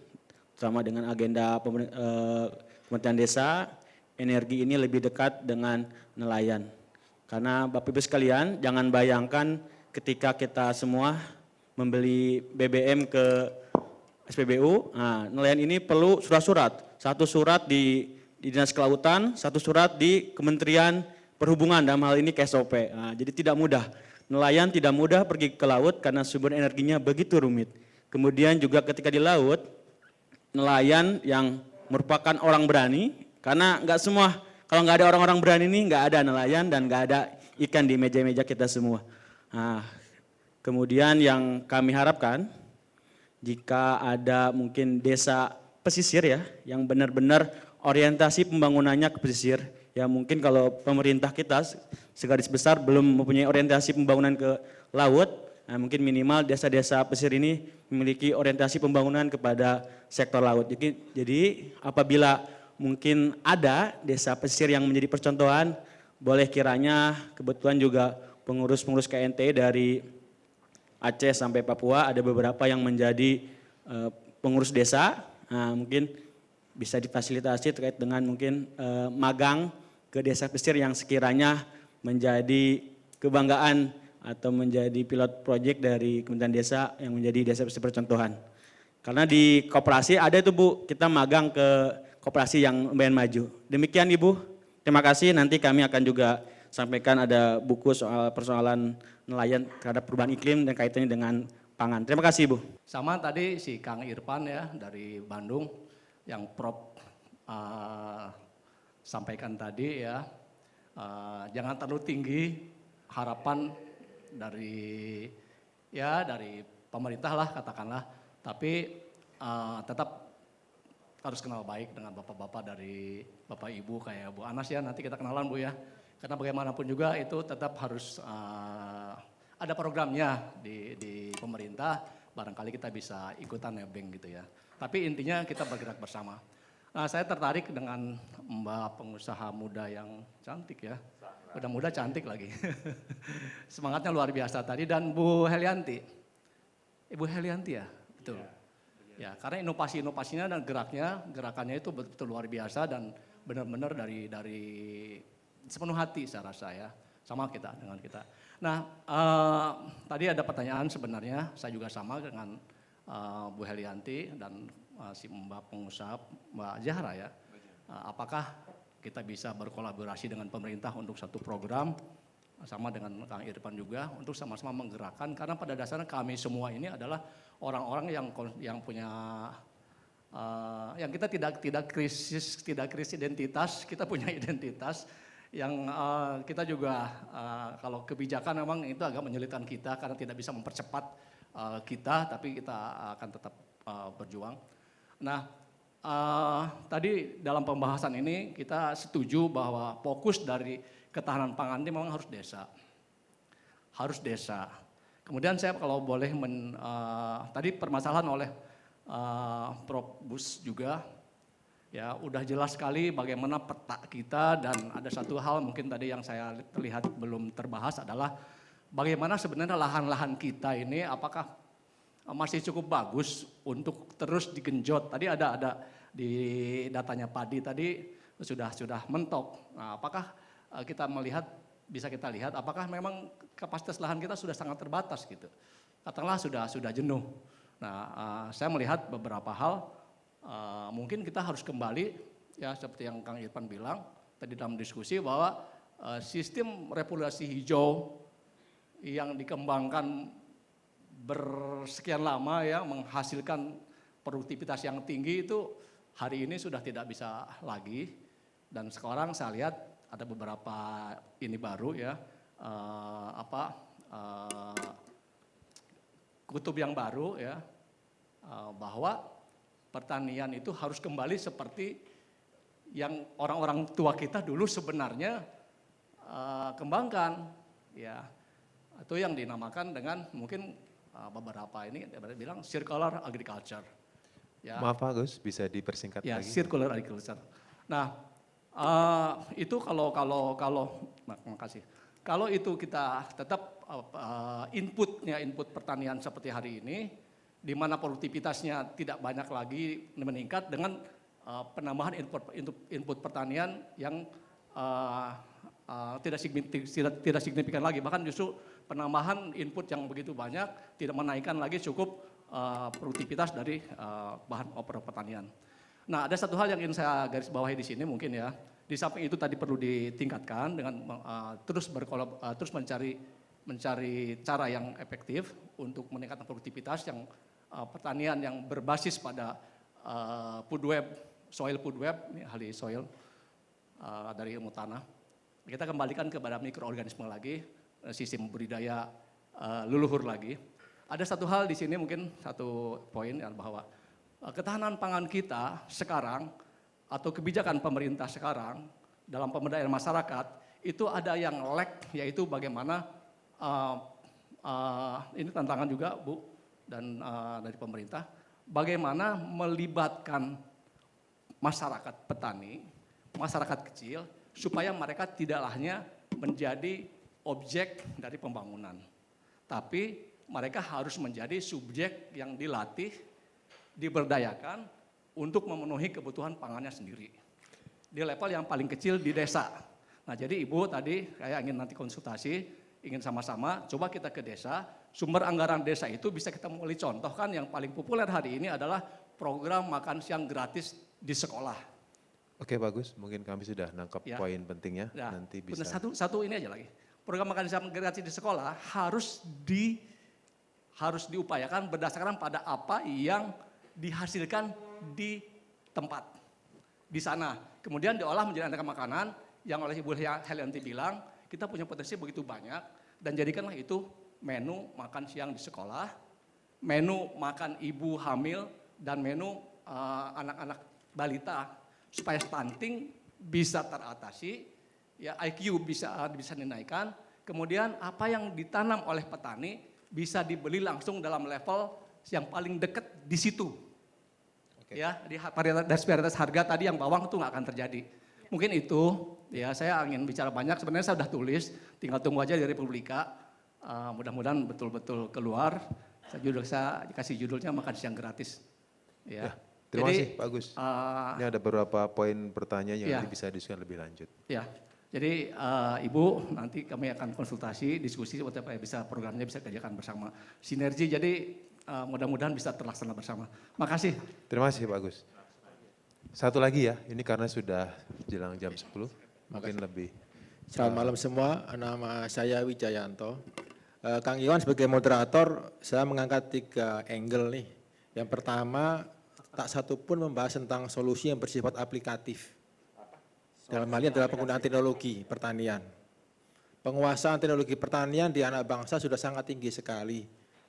sama dengan agenda Kementerian Desa, energi ini lebih dekat dengan nelayan. Karena Bapak Ibu sekalian, jangan bayangkan ketika kita semua membeli BBM ke SPBU, nah, nelayan ini perlu surat-surat. Satu surat di Dinas Kelautan, satu surat di Kementerian Perhubungan, dalam hal ini KSOP. Nah, jadi tidak mudah. Nelayan tidak mudah pergi ke laut karena sumber energinya begitu rumit. Kemudian juga ketika di laut, nelayan yang merupakan orang berani, karena nggak semua, kalau nggak ada orang-orang berani ini nggak ada nelayan dan nggak ada ikan di meja-meja kita semua. Nah, kemudian yang kami harapkan, jika ada mungkin desa pesisir ya, yang benar-benar orientasi pembangunannya ke pesisir, ya mungkin kalau pemerintah kita segaris besar belum mempunyai orientasi pembangunan ke laut, nah mungkin minimal desa-desa pesisir ini memiliki orientasi pembangunan kepada sektor laut. Jadi apabila mungkin ada desa pesisir yang menjadi percontohan, boleh kiranya kebetulan juga pengurus-pengurus KNT dari Aceh sampai Papua ada beberapa yang menjadi pengurus desa, nah, mungkin bisa difasilitasi terkait dengan mungkin magang ke desa pesisir yang sekiranya menjadi kebanggaan atau menjadi pilot project dari Kementerian Desa yang menjadi desa pesisir percontohan. Karena di koperasi ada itu Bu, kita magang ke koperasi yang lumayan maju. Demikian Ibu, terima kasih. Nanti kami akan juga sampaikan ada buku soal persoalan nelayan terhadap perubahan iklim dan kaitannya dengan pangan. Terima kasih Ibu. Sama tadi si Kang Irfan ya dari Bandung yang Prof sampaikan tadi ya, jangan terlalu tinggi harapan dari pemerintah lah katakanlah, tapi tetap harus kenal baik dengan bapak-bapak dari Bapak Ibu kayak Bu Anas ya, nanti kita kenalan Bu ya. Karena bagaimanapun juga itu tetap harus ada programnya di pemerintah, barangkali kita bisa ikutan nebeng gitu ya. Tapi intinya kita bergerak bersama. Nah, saya tertarik dengan Mbak pengusaha muda yang cantik ya. Udah muda cantik lagi. Semangatnya luar biasa tadi, dan Bu Helianti. Ibu Helianti ya, betul. Ya, karena inovasi-inovasinya dan gerakannya itu betul luar biasa dan benar-benar dari sepenuh hati saya rasa ya, sama kita dengan kita. Nah, tadi ada pertanyaan sebenarnya, saya juga sama dengan Bu Helianti dan si Mbak pengusaha Mbak Zahra ya. Apakah kita bisa berkolaborasi dengan pemerintah untuk satu program, sama dengan Kang Irfan juga, untuk sama-sama menggerakkan, karena pada dasarnya kami semua ini adalah orang-orang yang punya yang kita tidak krisis identitas, kita punya identitas yang kita juga kalau kebijakan memang itu agak menyulitkan kita karena tidak bisa mempercepat kita, tapi kita akan tetap berjuang. Nah, tadi dalam pembahasan ini kita setuju bahwa fokus dari ketahanan pangan ini memang harus desa. Kemudian saya kalau boleh tadi permasalahan oleh Prof. Bus juga, ya udah jelas sekali bagaimana peta kita, dan ada satu hal mungkin tadi yang saya lihat belum terbahas adalah bagaimana sebenarnya lahan-lahan kita ini apakah masih cukup bagus untuk terus digenjot. Tadi ada di datanya padi tadi sudah mentok. Nah, apakah bisa kita lihat apakah memang kapasitas lahan kita sudah sangat terbatas gitu. Katakanlah sudah jenuh. Nah, saya melihat beberapa hal mungkin kita harus kembali ya seperti yang Kang Irfan bilang tadi dalam diskusi bahwa sistem repolasi hijau yang dikembangkan bersekian lama ya menghasilkan produktivitas yang tinggi itu hari ini sudah tidak bisa lagi. Dan sekarang saya lihat ada beberapa ini baru ya, kutub yang baru ya, bahwa pertanian itu harus kembali seperti yang orang-orang tua kita dulu sebenarnya kembangkan ya. Itu yang dinamakan dengan mungkin beberapa ini bilang circular agriculture. Ya. Maaf Pak Agus, bisa dipersingkat Ya, lagi? circular agriculture. Nah, itu kalau makasih. Kalau itu kita tetap input pertanian seperti hari ini, di mana produktivitasnya tidak banyak lagi meningkat dengan penambahan input pertanian yang tidak signifikan lagi, bahkan justru penambahan input yang begitu banyak tidak menaikkan lagi cukup produktivitas dari bahan pokok pertanian. Nah, ada satu hal yang ingin saya garis bawahi di sini mungkin ya. Di samping itu tadi perlu ditingkatkan dengan terus mencari cara yang efektif untuk meningkatkan produktivitas yang pertanian yang berbasis pada food web, soil food web, ini ahli soil dari ilmu tanah. Kita kembalikan kepada mikroorganisme lagi, sistem budidaya leluhur lagi. Ada satu hal di sini mungkin satu poin ya, bahwa ketahanan pangan kita sekarang atau kebijakan pemerintah sekarang dalam pemberdayaan masyarakat itu ada yang lag, yaitu bagaimana ini tantangan juga Bu dan dari pemerintah, bagaimana melibatkan masyarakat petani, masyarakat kecil supaya mereka tidak hanya menjadi objek dari pembangunan, tapi mereka harus menjadi subjek yang dilatih, diberdayakan untuk memenuhi kebutuhan pangannya sendiri. Di level yang paling kecil di desa. Nah, jadi Ibu tadi saya ingin nanti konsultasi, ingin sama-sama coba kita ke desa, sumber anggaran desa itu bisa kita mulai contohkan. Yang paling populer hari ini adalah program makan siang gratis di sekolah. Oke bagus, mungkin kami sudah nangkap Ya. poin pentingnya, Ya, nanti bisa. satu ini aja lagi. Program makan siang gratis di sekolah harus diupayakan berdasarkan pada apa yang dihasilkan di tempat, di sana. Kemudian diolah menjadi aneka makanan yang oleh Ibu Helianti bilang, kita punya potensi begitu banyak, dan jadikanlah itu menu makan siang di sekolah, menu makan ibu hamil, dan menu anak-anak balita, supaya stunting bisa teratasi, ya IQ bisa dinaikkan, kemudian apa yang ditanam oleh petani bisa dibeli langsung dalam level yang paling dekat di situ. Okay. Ya, di disparitas harga tadi yang bawang itu nggak akan terjadi. Mungkin itu, ya saya ingin bicara banyak, sebenarnya saya sudah tulis, tinggal tunggu aja dari Republika, mudah-mudahan betul-betul keluar. Saya kasih judulnya makan siang gratis. Ya. Terima kasih Pak Agus. Ini ada beberapa poin pertanyaan yang nanti bisa diskusikan lebih lanjut. Ya, jadi Ibu nanti kami akan konsultasi, diskusi supaya bisa programnya bisa kerjakan bersama. Sinergi, jadi mudah-mudahan bisa terlaksana bersama. Makasih. Terima kasih Pak Agus. Satu lagi ya, ini karena sudah jelang jam 10, mungkin lebih. Selamat malam semua, nama saya Wijayanto. Kang Iwan sebagai moderator, saya mengangkat 3 angle nih. Yang pertama, tak satu pun membahas tentang solusi yang bersifat aplikatif. Dalam hal ini adalah penggunaan teknologi pertanian. Penguasaan teknologi pertanian di anak bangsa sudah sangat tinggi sekali.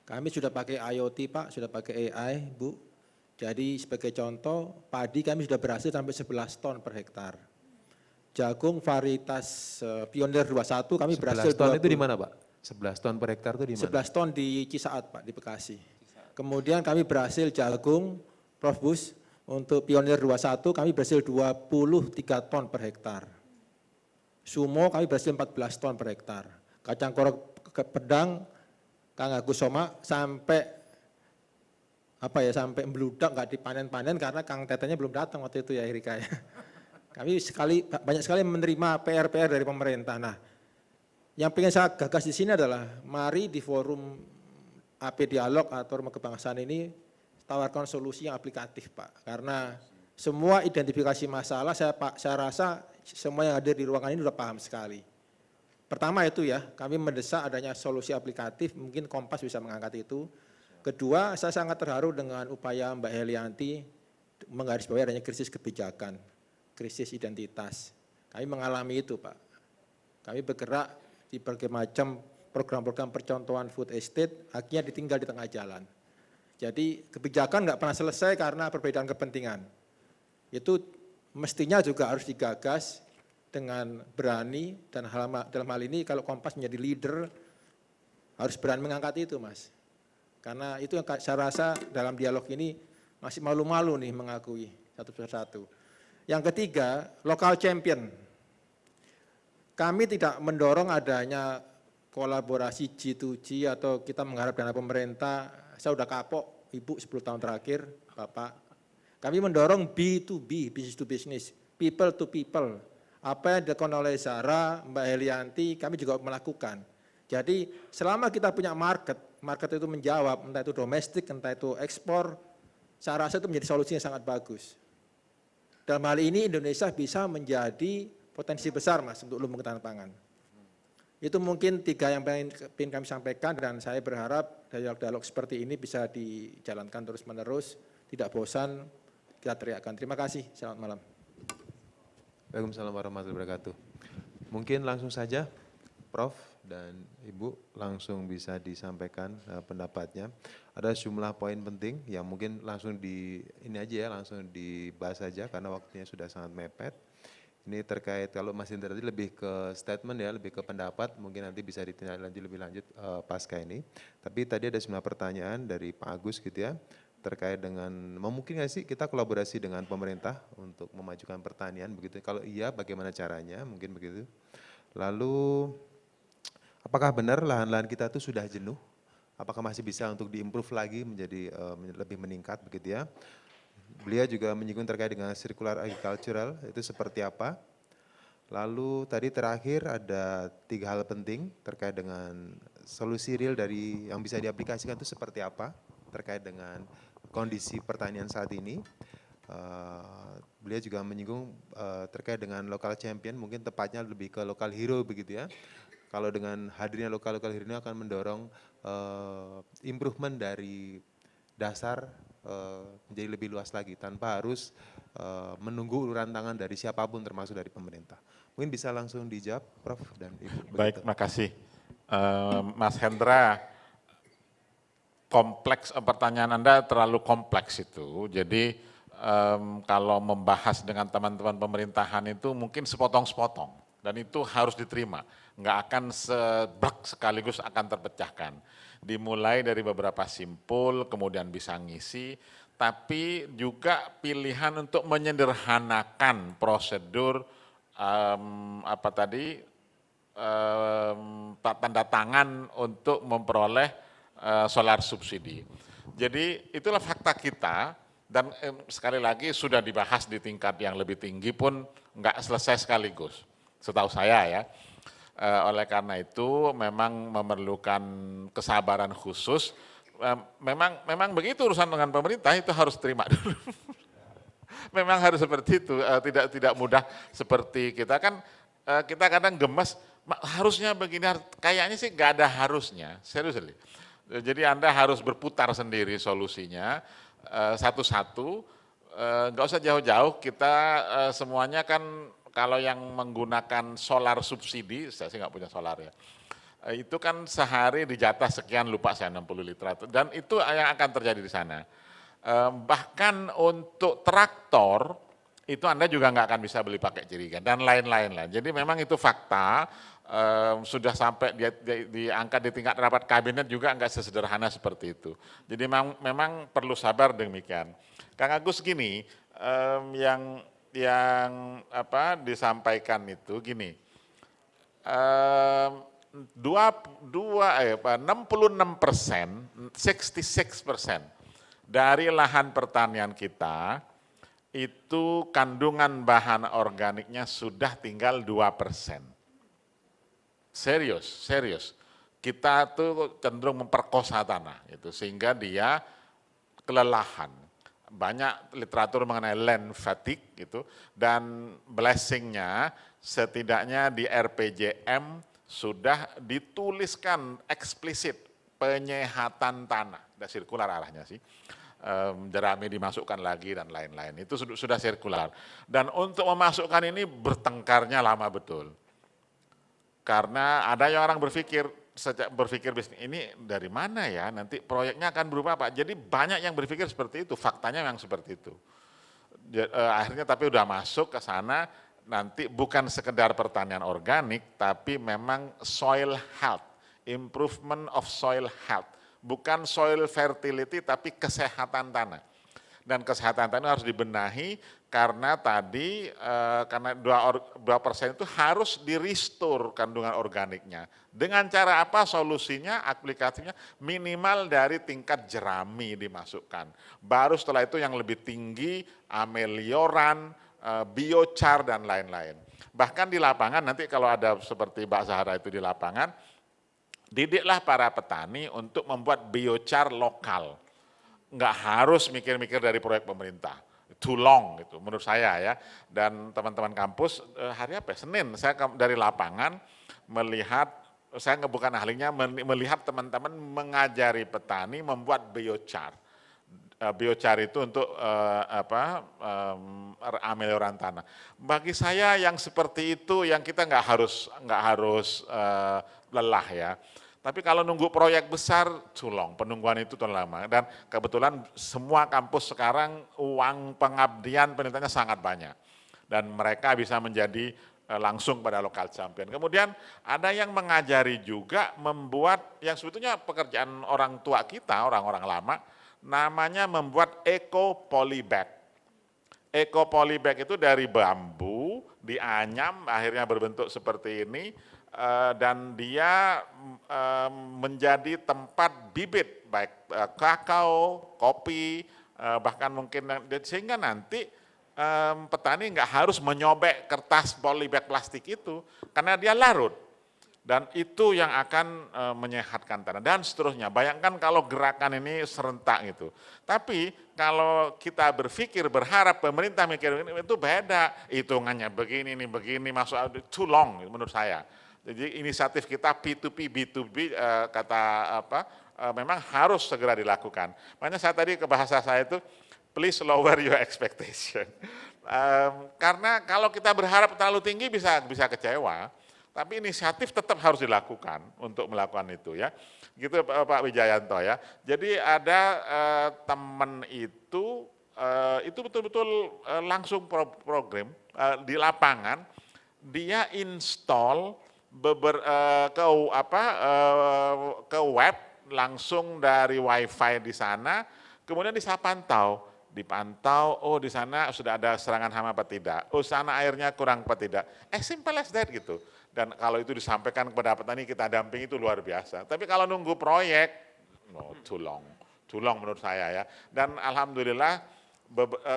Kami sudah pakai IoT Pak, sudah pakai AI Bu. Jadi sebagai contoh, padi kami sudah berhasil sampai 11 ton per hektar. Jagung varietas Pionir 21 kami berhasil 11 ton itu di mana Pak? 11 ton per hektar itu di mana? 11 ton di Cisaat Pak, di Bekasi. Kemudian kami berhasil jagung, Prof Bus, untuk Pionir 21 kami berhasil 23 ton per hektar. Sumo kami berhasil 14 ton per hektar. Kacang korok pedang, Kang Agus Soma sampai sampai meludak nggak dipanen-panen karena Kang Tetenya belum datang waktu itu ya Erika ya. Kami banyak sekali menerima PR-PR dari pemerintah. Nah, yang pengen saya gagas di sini adalah mari di forum AP Dialog atau Rumah Kebangsaan ini tawarkan solusi yang aplikatif Pak. Karena semua identifikasi masalah saya rasa semua yang hadir di ruangan ini sudah paham sekali. Pertama itu ya, kami mendesak adanya solusi aplikatif, mungkin Kompas bisa mengangkat itu. Kedua, saya sangat terharu dengan upaya Mbak Helianti menggarisbawahi adanya krisis kebijakan, krisis identitas. Kami mengalami itu, Pak. Kami bergerak di berbagai macam program-program percontohan food estate, akhirnya ditinggal di tengah jalan. Jadi kebijakan nggak pernah selesai karena perbedaan kepentingan. Itu mestinya juga harus digagas dengan berani, dan dalam hal ini kalau Kompas menjadi leader, harus berani mengangkat itu, Mas. Karena itu yang saya rasa dalam dialog ini masih malu-malu nih mengakui satu persatu. Yang ketiga, local champion. Kami tidak mendorong adanya kolaborasi G2G atau kita mengharap dana pemerintah. Saya sudah kapok, Ibu 10 tahun terakhir, Bapak. Kami mendorong B2B, business to business, people to people. Apa yang dilakukan oleh Zara, Mbak Helianti, kami juga melakukan. Jadi selama kita punya market itu menjawab, entah itu domestik, entah itu ekspor, saya rasa itu menjadi solusi yang sangat bagus. Dalam hal ini Indonesia bisa menjadi potensi besar, Mas, untuk lumbung ketahanan pangan. Itu mungkin 3 yang ingin kami sampaikan, dan saya berharap dialog-dialog seperti ini bisa dijalankan terus-menerus, tidak bosan, kita teriakkan. Terima kasih, selamat malam. Waalaikumsalam warahmatullahi wabarakatuh. Mungkin langsung saja Prof dan Ibu langsung bisa disampaikan pendapatnya. Ada sejumlah poin penting yang mungkin langsung langsung dibahas saja karena waktunya sudah sangat mepet. Ini terkait kalau Mas Indra tadi lebih ke statement ya, lebih ke pendapat, mungkin nanti bisa ditindaklanjuti lebih lanjut pasca ini. Tapi tadi ada sejumlah pertanyaan dari Pak Agus gitu ya, terkait dengan mungkin nggak sih kita kolaborasi dengan pemerintah untuk memajukan pertanian begitu. Kalau iya bagaimana caranya, mungkin begitu. Lalu apakah benar lahan-lahan kita itu sudah jenuh? Apakah masih bisa untuk diimprove lagi menjadi lebih meningkat begitu ya. Beliau juga menyinggung terkait dengan circular agricultural, itu seperti apa. Lalu tadi terakhir ada 3 hal penting terkait dengan solusi real dari yang bisa diaplikasikan itu seperti apa terkait dengan kondisi pertanian saat ini. Beliau juga menyinggung terkait dengan local champion, mungkin tepatnya lebih ke local hero begitu ya. Kalau dengan hadirnya local hero ini akan mendorong improvement dari dasar menjadi lebih luas lagi tanpa harus menunggu uluran tangan dari siapapun termasuk dari pemerintah. Mungkin bisa langsung dijawab Prof dan Ibu. Baik, makasih. Mas Hendra, kompleks pertanyaan Anda terlalu kompleks itu. Jadi kalau membahas dengan teman-teman pemerintahan itu mungkin sepotong-sepotong dan itu harus diterima. Nggak akan sekaligus akan terpecahkan. Dimulai dari beberapa simpul, kemudian bisa ngisi, tapi juga pilihan untuk menyederhanakan prosedur tanda tangan untuk memperoleh solar subsidi. Jadi itulah fakta kita, dan sekali lagi sudah dibahas di tingkat yang lebih tinggi pun nggak selesai sekaligus, setahu saya ya. Oleh karena itu memang memerlukan kesabaran khusus. Memang begitu urusan dengan pemerintah itu harus terima dulu. Memang harus seperti itu, tidak mudah seperti kita kan, kita kadang gemes, harusnya begini, kayaknya sih nggak ada harusnya, serius. Jadi Anda harus berputar sendiri solusinya, satu-satu, nggak usah jauh-jauh, kita semuanya kan kalau yang menggunakan solar subsidi, saya sih nggak punya solar ya, itu kan sehari dijatah sekian, lupa saya 60 liter, dan itu yang akan terjadi di sana. Bahkan untuk traktor, itu Anda juga nggak akan bisa beli pakai jerigen, dan lain-lain lah. Jadi memang itu fakta, sudah sampai diangkat di tingkat rapat kabinet juga nggak sesederhana seperti itu. Jadi memang perlu sabar demikian. Kang Agus gini, yang disampaikan itu gini, 66% dari lahan pertanian kita itu kandungan bahan organiknya sudah tinggal 2%. Serius. Kita tuh cenderung memperkosa tanah itu sehingga dia kelelahan. Banyak literatur mengenai land fatigue gitu, dan blessingnya setidaknya di RPJM sudah dituliskan eksplisit penyehatan tanah, sudah sirkular arahnya sih, jerami dimasukkan lagi dan lain-lain, itu sudah sirkular. Dan untuk memasukkan ini bertengkarnya lama betul. Karena ada yang orang berpikir bisnis ini dari mana ya, nanti proyeknya akan berupa apa. Jadi banyak yang berpikir seperti itu, faktanya memang seperti itu. Akhirnya tapi udah masuk ke sana, nanti bukan sekedar pertanian organik, tapi memang soil health, improvement of soil health. Bukan soil fertility, tapi kesehatan tanah. Dan kesehatan tanah harus dibenahi karena tadi karena 2% itu harus di-restore kandungan organiknya. Dengan cara apa solusinya, aplikasinya minimal dari tingkat jerami dimasukkan. Baru setelah itu yang lebih tinggi amelioran, biochar dan lain-lain. Bahkan di lapangan nanti kalau ada seperti Mbak Zahra itu di lapangan, didiklah para petani untuk membuat biochar lokal. Nggak harus mikir-mikir dari proyek pemerintah. Too long gitu menurut saya ya. Dan teman-teman kampus hari apa ya? Senin saya dari lapangan melihat, saya bukan ahlinya, melihat teman-teman mengajari petani membuat biochar. Biochar itu untuk amelioran tanah. Bagi saya yang seperti itu yang kita nggak harus lelah ya. Tapi kalau nunggu proyek besar, culong, penungguan itu terlalu lama. Dan kebetulan semua kampus sekarang uang pengabdian penelitiannya sangat banyak. Dan mereka bisa menjadi langsung pada lokal champion. Kemudian ada yang mengajari juga membuat, yang sebetulnya pekerjaan orang tua kita, orang-orang lama, namanya membuat eco polybag. Eco polybag itu dari bambu, dianyam, akhirnya berbentuk seperti ini, dan dia menjadi tempat bibit baik kakao, kopi, bahkan mungkin sehingga nanti petani nggak harus menyobek kertas polybag plastik itu karena dia larut dan itu yang akan menyehatkan tanah dan seterusnya. Bayangkan kalau gerakan ini serentak gitu. Tapi kalau kita berharap pemerintah mikir ini itu beda, hitungannya begini masuk too long menurut saya. Jadi inisiatif kita P2P, B2B memang harus segera dilakukan. Makanya saya tadi ke bahasa saya itu, please lower your expectation. Karena kalau kita berharap terlalu tinggi bisa kecewa, tapi inisiatif tetap harus dilakukan untuk melakukan itu ya. Gitu Pak Wijayanto ya. Jadi ada teman itu betul-betul langsung program di lapangan, dia install ke web langsung dari wifi di sana, kemudian dipantau, oh di sana sudah ada serangan hama apa tidak, oh sana airnya kurang apa tidak, simple as that gitu. Dan kalau itu disampaikan kepada petani kita dampingi itu luar biasa. Tapi kalau nunggu proyek, no, too long menurut saya ya. Dan alhamdulillah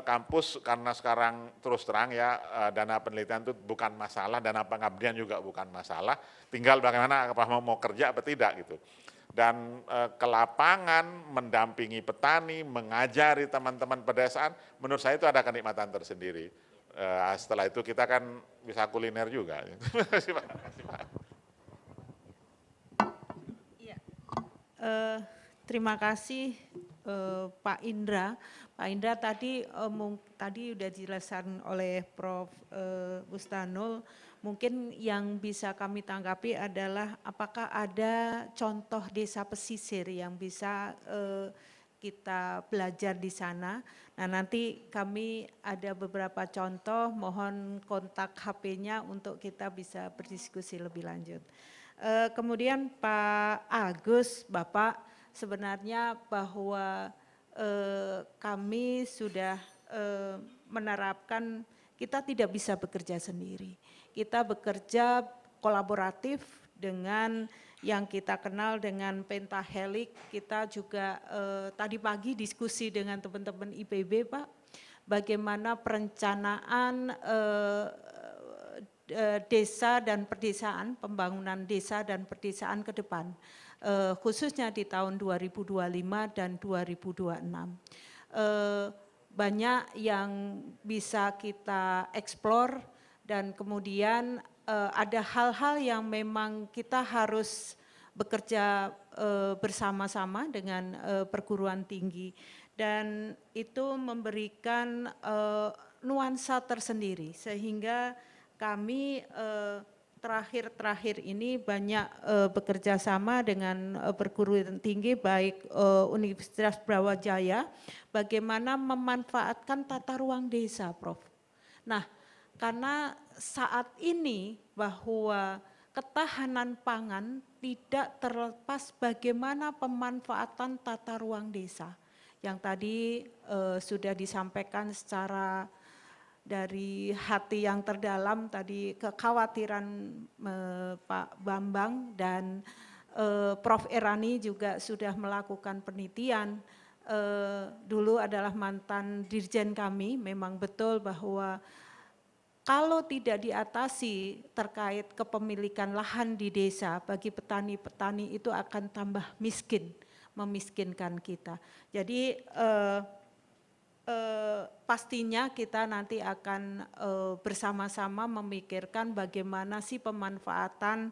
kampus karena sekarang terus terang ya dana penelitian itu bukan masalah, dana pengabdian juga bukan masalah, tinggal bagaimana apa mau kerja apa tidak gitu. Dan ke lapangan mendampingi petani, mengajari teman-teman pedesaan, menurut saya itu ada kenikmatan tersendiri. Setelah itu kita kan bisa kuliner juga. Terima kasih Pak Indra. Pak Indra tadi sudah dijelaskan oleh Prof. Bustanul. Mungkin yang bisa kami tanggapi adalah apakah ada contoh desa pesisir yang bisa kita belajar di sana. Nah nanti kami ada beberapa contoh, mohon kontak HP-nya untuk kita bisa berdiskusi lebih lanjut. Kemudian Pak Agus, Bapak, sebenarnya bahwa kami sudah menerapkan kita tidak bisa bekerja sendiri. Kita bekerja kolaboratif dengan yang kita kenal dengan pentahelik. Kita juga tadi pagi diskusi dengan teman-teman IPB Pak, bagaimana perencanaan desa dan perdesaan, pembangunan desa dan perdesaan ke depan. Khususnya di tahun 2025 dan 2026. Banyak yang bisa kita eksplor Dan kemudian ada hal-hal yang memang kita harus bekerja bersama-sama dengan perguruan tinggi, dan itu memberikan nuansa tersendiri, sehingga kami terakhir-terakhir ini banyak bekerja sama dengan perguruan tinggi, baik Universitas Brawijaya, bagaimana memanfaatkan tata ruang desa, Prof. Nah, karena saat ini bahwa ketahanan pangan tidak terlepas bagaimana pemanfaatan tata ruang desa. Yang tadi sudah disampaikan secara dari hati yang terdalam, tadi kekhawatiran Pak Bambang dan Prof. Erani juga sudah melakukan penelitian. Dulu adalah mantan dirjen kami, memang betul bahwa kalau tidak diatasi terkait kepemilikan lahan di desa, bagi petani-petani itu akan tambah miskin, memiskinkan kita. Jadi pastinya kita nanti akan bersama-sama memikirkan bagaimana sih pemanfaatan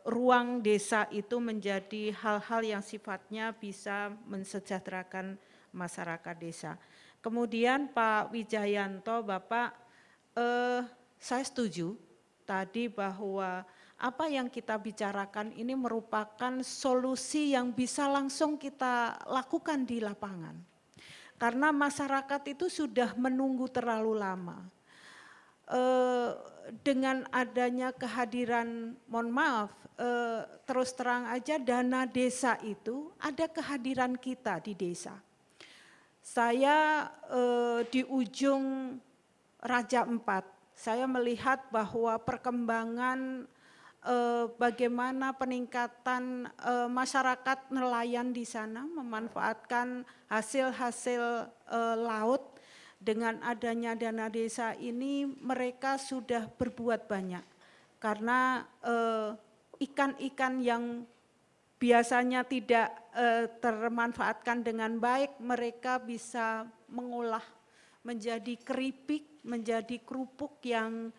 ruang desa itu menjadi hal-hal yang sifatnya bisa mensejahterakan masyarakat desa. Kemudian Pak Wijayanto, Bapak, saya setuju tadi bahwa apa yang kita bicarakan ini merupakan solusi yang bisa langsung kita lakukan di lapangan. Karena masyarakat itu sudah menunggu terlalu lama. Dengan adanya kehadiran, mohon maaf, terus terang aja dana desa itu ada kehadiran kita di desa. Saya di ujung Raja Empat, saya melihat bahwa perkembangan bagaimana peningkatan masyarakat nelayan di sana memanfaatkan hasil-hasil laut. Dengan adanya dana desa ini mereka sudah berbuat banyak, karena ikan-ikan yang biasanya tidak termanfaatkan dengan baik mereka bisa mengolah menjadi keripik, menjadi kerupuk yang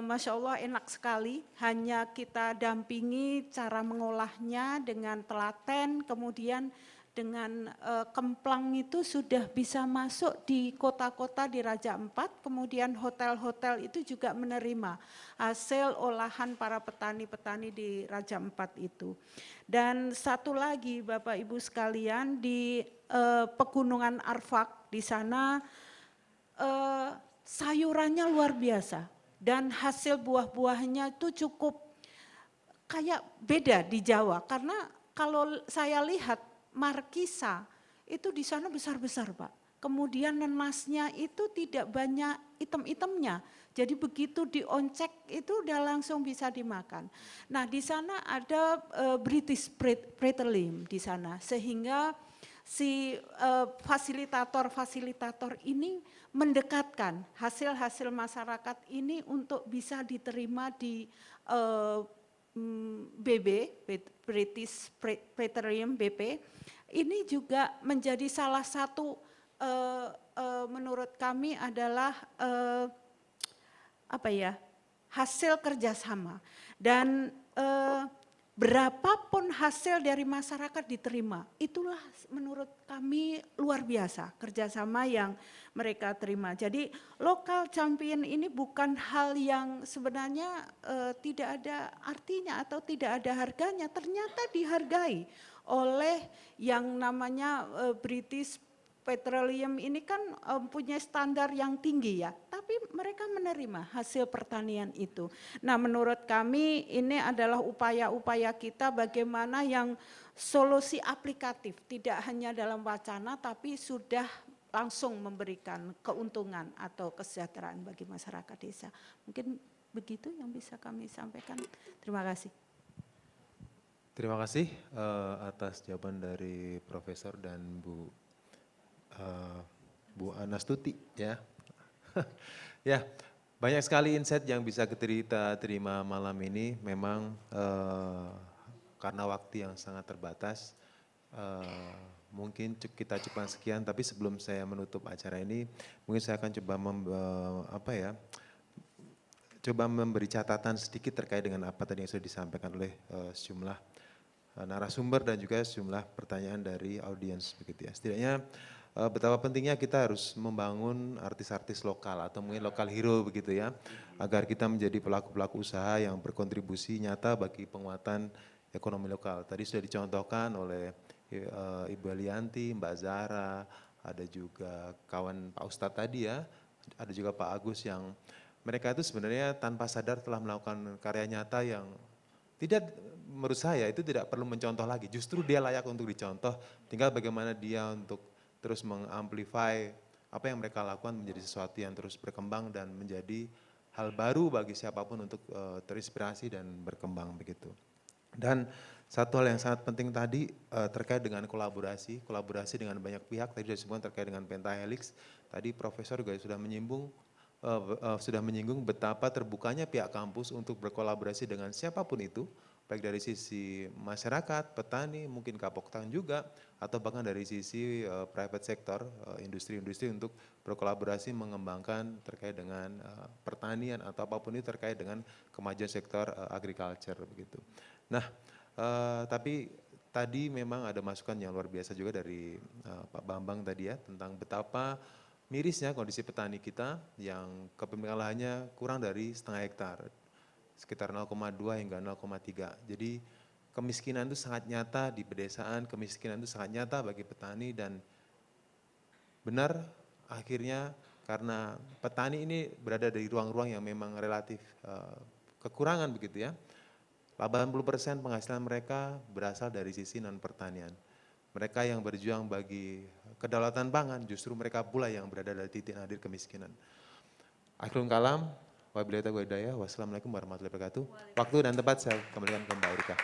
Masya Allah enak sekali. Hanya kita dampingi cara mengolahnya dengan telaten, kemudian dengan kemplang itu sudah bisa masuk di kota-kota di Raja Empat, kemudian hotel-hotel itu juga menerima hasil olahan para petani-petani di Raja Empat itu. Dan satu lagi Bapak Ibu sekalian, di Pegunungan Arfak di sana sayurannya luar biasa dan hasil buah-buahnya itu cukup kayak beda di Jawa, karena kalau saya lihat markisa itu di sana besar-besar Pak. Kemudian nenasnya itu tidak banyak item-itemnya. Jadi begitu dioncek itu udah langsung bisa dimakan. Nah di sana ada British Petroleum di sana, sehingga si fasilitator ini mendekatkan hasil-hasil masyarakat ini untuk bisa diterima di BB, British Petroleum BP. Ini juga menjadi salah satu menurut kami adalah hasil kerjasama, dan berapapun hasil dari masyarakat diterima, itulah menurut kami luar biasa kerjasama yang mereka terima. Jadi local champion ini bukan hal yang sebenarnya tidak ada artinya atau tidak ada harganya, ternyata dihargai oleh yang namanya British Petroleum ini kan punya standar yang tinggi ya, tapi mereka menerima hasil pertanian itu. Nah menurut kami ini adalah upaya-upaya kita bagaimana yang solusi aplikatif, tidak hanya dalam wacana tapi sudah langsung memberikan keuntungan atau kesejahteraan bagi masyarakat desa. Mungkin begitu yang bisa kami sampaikan. Terima kasih. Terima kasih atas jawaban dari Profesor dan Bu Anastuti ya. Ya, banyak sekali insight yang bisa kita terima malam ini. Memang karena waktu yang sangat terbatas, mungkin kita cukupkan sekian. Tapi sebelum saya menutup acara ini, mungkin saya akan coba coba memberi catatan sedikit terkait dengan apa tadi yang sudah disampaikan oleh sejumlah narasumber dan juga sejumlah pertanyaan dari audiens begitu ya. Setidaknya betapa pentingnya kita harus membangun artis-artis lokal atau mungkin lokal hero begitu ya, agar kita menjadi pelaku-pelaku usaha yang berkontribusi nyata bagi penguatan ekonomi lokal. Tadi sudah dicontohkan oleh Ibu Elianti, Mbak Zara, ada juga kawan Pak Ustadz tadi ya, ada juga Pak Agus yang mereka itu sebenarnya tanpa sadar telah melakukan karya nyata yang tidak, menurut saya itu tidak perlu mencontoh lagi, justru dia layak untuk dicontoh, tinggal bagaimana dia untuk terus mengamplify apa yang mereka lakukan menjadi sesuatu yang terus berkembang dan menjadi hal baru bagi siapapun untuk terinspirasi dan berkembang begitu. Dan satu hal yang sangat penting tadi terkait dengan kolaborasi dengan banyak pihak, tadi sudah disebutkan terkait dengan pentahelix, tadi Profesor juga sudah menyinggung betapa terbukanya pihak kampus untuk berkolaborasi dengan siapapun itu, baik dari sisi masyarakat, petani, mungkin Kapoktan juga, atau bahkan dari sisi private sector, industri-industri untuk berkolaborasi mengembangkan terkait dengan pertanian atau apapun itu terkait dengan kemajuan sektor agriculture begitu. Nah, tapi tadi memang ada masukan yang luar biasa juga dari Pak Bambang tadi ya, tentang betapa mirisnya kondisi petani kita yang kepemilikan lahannya kurang dari setengah hektar, sekitar 0,2 hingga 0,3. Jadi kemiskinan itu sangat nyata di pedesaan, kemiskinan itu sangat nyata bagi petani dan benar akhirnya karena petani ini berada di ruang-ruang yang memang relatif kekurangan begitu ya. 80% penghasilan mereka berasal dari sisi non pertanian. Mereka yang berjuang bagi kedaulatan pangan, justru mereka pula yang berada di titik nadir kemiskinan. Akhirul kalam, wabillahi taufiq wal hidayah, wassalamualaikum warahmatullahi wabarakatuh. Waktu dan tempat saya kembalikan ke Mbak Erika.